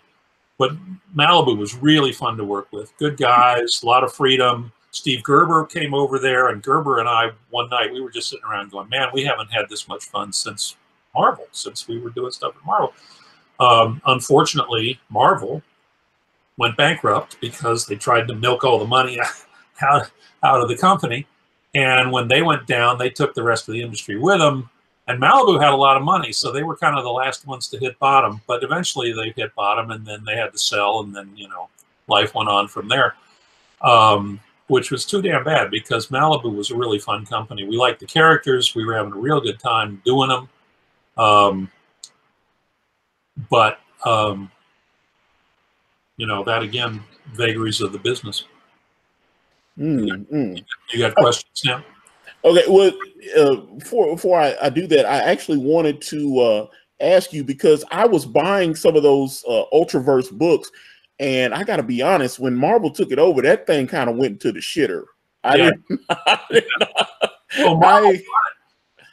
but Malibu was really fun to work with. Good guys, a lot of freedom. Steve Gerber came over there, and Gerber and I, one night, we were just sitting around going, man, we haven't had this much fun since Marvel, since we were doing stuff at Marvel. Unfortunately, Marvel went bankrupt because they tried to milk all the money out of the company. And when they went down, they took the rest of the industry with them. And Malibu had a lot of money, so they were kind of the last ones to hit bottom. But eventually they hit bottom, and then they had to sell, and then, life went on from there, which was too damn bad, because Malibu was a really fun company. We liked the characters. We were having a real good time doing them. That, again, vagaries of the business. You got questions now? Okay, well, before I do that, I actually wanted to ask you, because I was buying some of those Ultraverse books, and I got to be honest, when Marvel took it over, that thing kind of went to the shitter.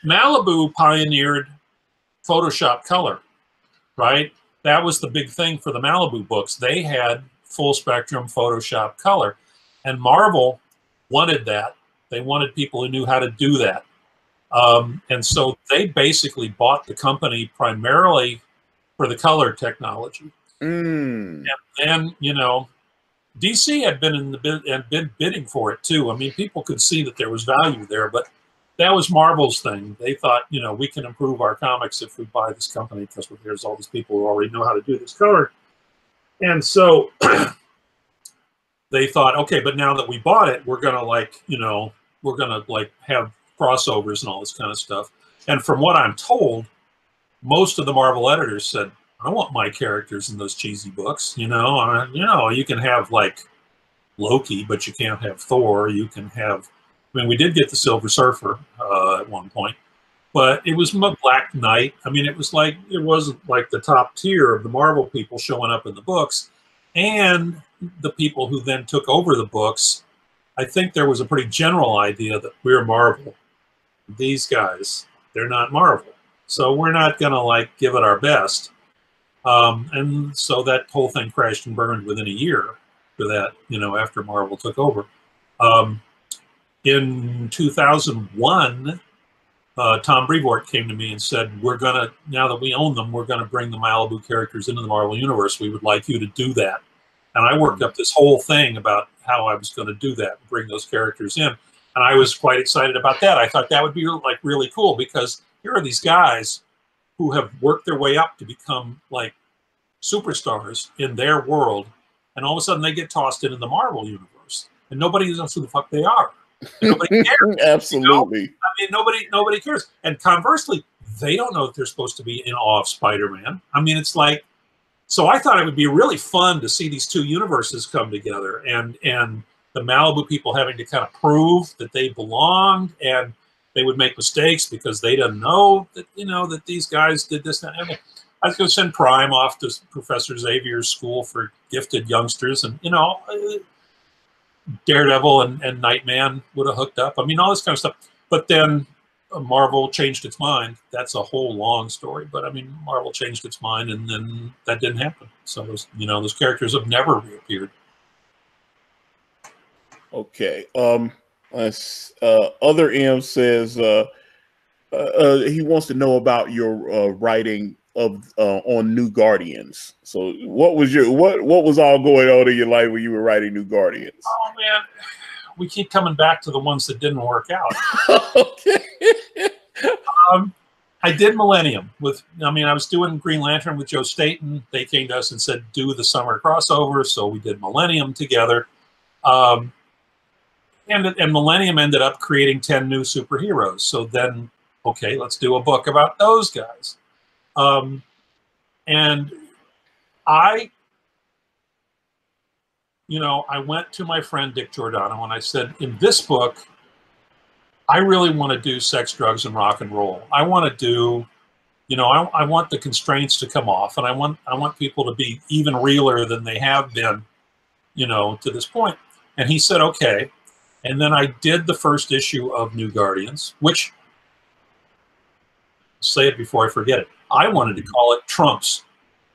Malibu pioneered Photoshop color, right? That was the big thing for the Malibu books. They had full spectrum Photoshop color, and Marvel wanted that. They wanted people who knew how to do that. And so they basically bought the company primarily for the color technology. And then, DC had been bidding for it too. I mean, people could see that there was value there, but that was Marvel's thing. They thought, we can improve our comics if we buy this company, because there's all these people who already know how to do this color. And so they thought, okay, but now that we bought it, we're gonna have crossovers and all this kind of stuff. And from what I'm told, most of the Marvel editors said, I want my characters in those cheesy books. You can have like Loki, but you can't have Thor. You can have, we did get the Silver Surfer at one point, but it was Black Knight. I mean, it wasn't like the top tier of the Marvel people showing up in the books. And the people who then took over the books, I think there was a pretty general idea that we're Marvel. These guys, they're not Marvel. So we're not going to give it our best. And so that whole thing crashed and burned within a year for that, after Marvel took over. In 2001, Tom Brevoort came to me and said, now that we own them, we're going to bring the Malibu characters into the Marvel Universe. We would like you to do that. And I worked up this whole thing about how I was going to do that, bring those characters in. And I was quite excited about that. I thought that would be really cool, because here are these guys who have worked their way up to become superstars in their world. And all of a sudden they get tossed into the Marvel Universe, and nobody knows who the fuck they are. And nobody cares. Absolutely. You know? I mean, nobody cares. And conversely, they don't know that they're supposed to be in awe of Spider-Man. I mean, it's like, so I thought it would be really fun to see these two universes come together, and the Malibu people having to kind of prove that they belonged, and they would make mistakes because they didn't know that, you know, that these guys did this and that. I mean, I was going to send Prime off to Professor Xavier's school for gifted youngsters, and, you know, Daredevil and Nightman would have hooked up. I mean, all this kind of stuff. But then Marvel changed its mind. That's a whole long story. But I mean, Marvel changed its mind, and then that didn't happen. So those, you know, those characters have never reappeared. Okay. Other M says he wants to know about your writing of on New Guardians. So what was what was all going on in your life when you were writing New Guardians? Oh man, we keep coming back to the ones that didn't work out. Okay. I did Millennium with, I mean, I was doing Green Lantern with Joe Staton. They came to us and said, do the summer crossover. So we did Millennium together. And Millennium ended up creating 10 new superheroes. So then, okay, let's do a book about those guys. And I, you know, I went to my friend Dick Giordano and I said, in this book, I really want to do sex, drugs, and rock and roll. I want to do, you know, I want the constraints to come off, and I want people to be even realer than they have been, you know, to this point. And he said, okay. And then I did the first issue of New Guardians, which, I'll say it before I forget it, I wanted to call it Trumps.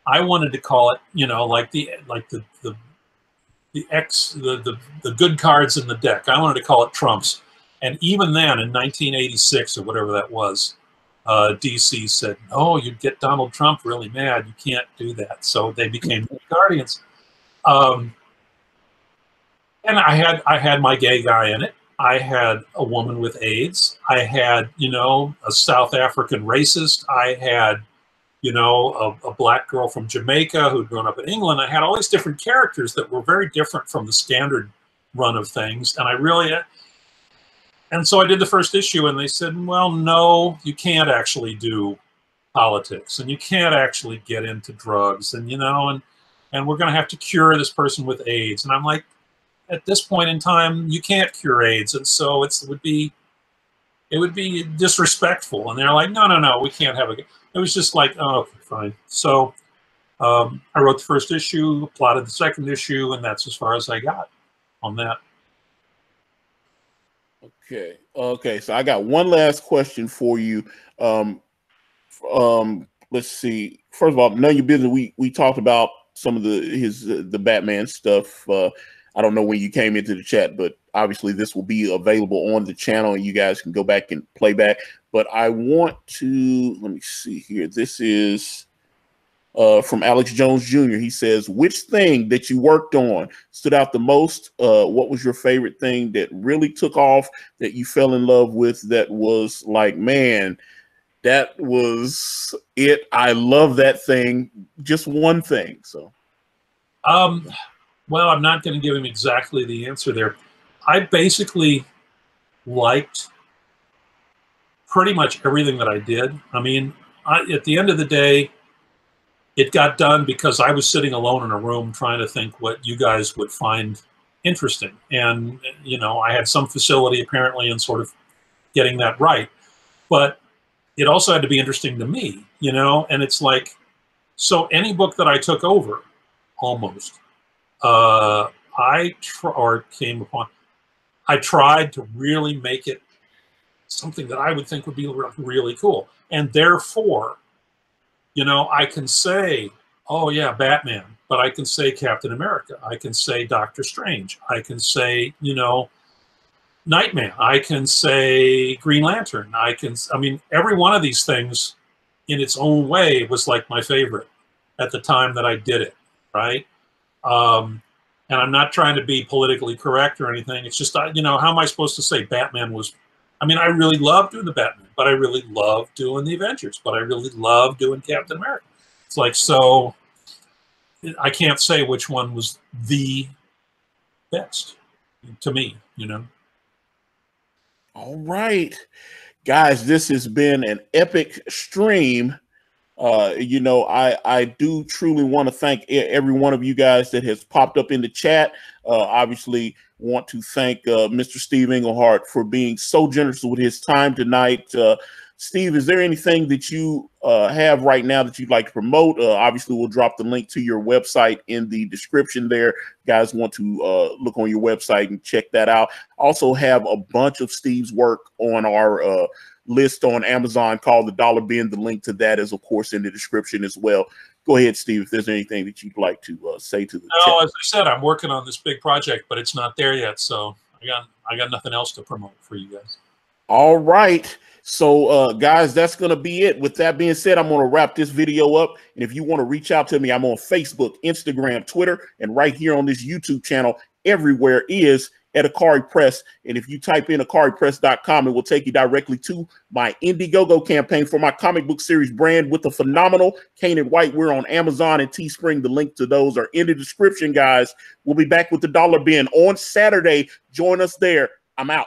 I wanted to call it, you know, like the good cards in the deck. I wanted to call it Trumps. And even then, in 1986 or whatever that was, DC said, no, you'd get Donald Trump really mad. You can't do that. So they became New Guardians. And I had my gay guy in it. I had a woman with AIDS. I had, you know, a South African racist. I had, you know, a black girl from Jamaica who'd grown up in England. I had all these different characters that were very different from the standard run of things. And I really, and so I did the first issue, and they said, well, no, you can't actually do politics, and you can't actually get into drugs, and, you know, and we're going to have to cure this person with AIDS. And I'm like, at this point in time, you can't cure AIDS, and so it would be disrespectful. And they're like, no, we can't have it. It was just like, oh, okay, fine. So I wrote the first issue, plotted the second issue, and that's as far as I got on that. Okay. So I got one last question for you. Let's see. First of all, none of your business. We talked about some of the Batman stuff. I don't know when you came into the chat, but obviously this will be available on the channel, and you guys can go back and play back. But I want to, let me see here. This is from Alex Jones Jr. He says, which thing that you worked on stood out the most? What was your favorite thing that really took off, that you fell in love with, that was like, man, that was it. I love that thing. Just one thing. So, well, I'm not going to give him exactly the answer there. I basically liked pretty much everything that I did. I mean, at the end of the day, it got done because I was sitting alone in a room trying to think what you guys would find interesting. And, you know, I had some facility apparently in sort of getting that right. But it also had to be interesting to me, you know? And it's like, so any book that I took over, almost, I tried to really make it something that I would think would be really cool. And therefore, you know, I can say, oh yeah, Batman, but I can say Captain America. I can say Doctor Strange. I can say, you know, Nightman. I can say Green Lantern. I mean, every one of these things in its own way was like my favorite at the time that I did it, right? And I'm not trying to be politically correct or anything. It's just, you know, how am I supposed to say Batman was, I mean, I really love doing the Batman, but I really love doing the Avengers, but I really love doing Captain America. It's like, so I can't say which one was the best to me, you know? All right, guys, this has been an epic stream. You know, I do truly want to thank every one of you guys that has popped up in the chat. Obviously, want to thank Mr. Steve Englehart for being so generous with his time tonight. Steve, is there anything that you have right now that you'd like to promote? Obviously, we'll drop the link to your website in the description there. Guys want to look on your website and check that out. Also have a bunch of Steve's work on our list on Amazon called The Dollar Bin. The link to that is, of course, in the description as well. Go ahead, Steve, if there's anything that you'd like to say to the chat. As I said, I'm working on this big project, but it's not there yet, so I got nothing else to promote for you guys. All right. So, guys, that's going to be it. With that being said, I'm going to wrap this video up. And if you want to reach out to me, I'm on Facebook, Instagram, Twitter, and right here on this YouTube channel. Everywhere is at Ikari Press. And if you type in ikaripress.com, it will take you directly to my Indiegogo campaign for my comic book series brand with the phenomenal Kane and White. We're on Amazon and Teespring. The link to those are in the description, guys. We'll be back with the Dollar Bin on Saturday. Join us there. I'm out.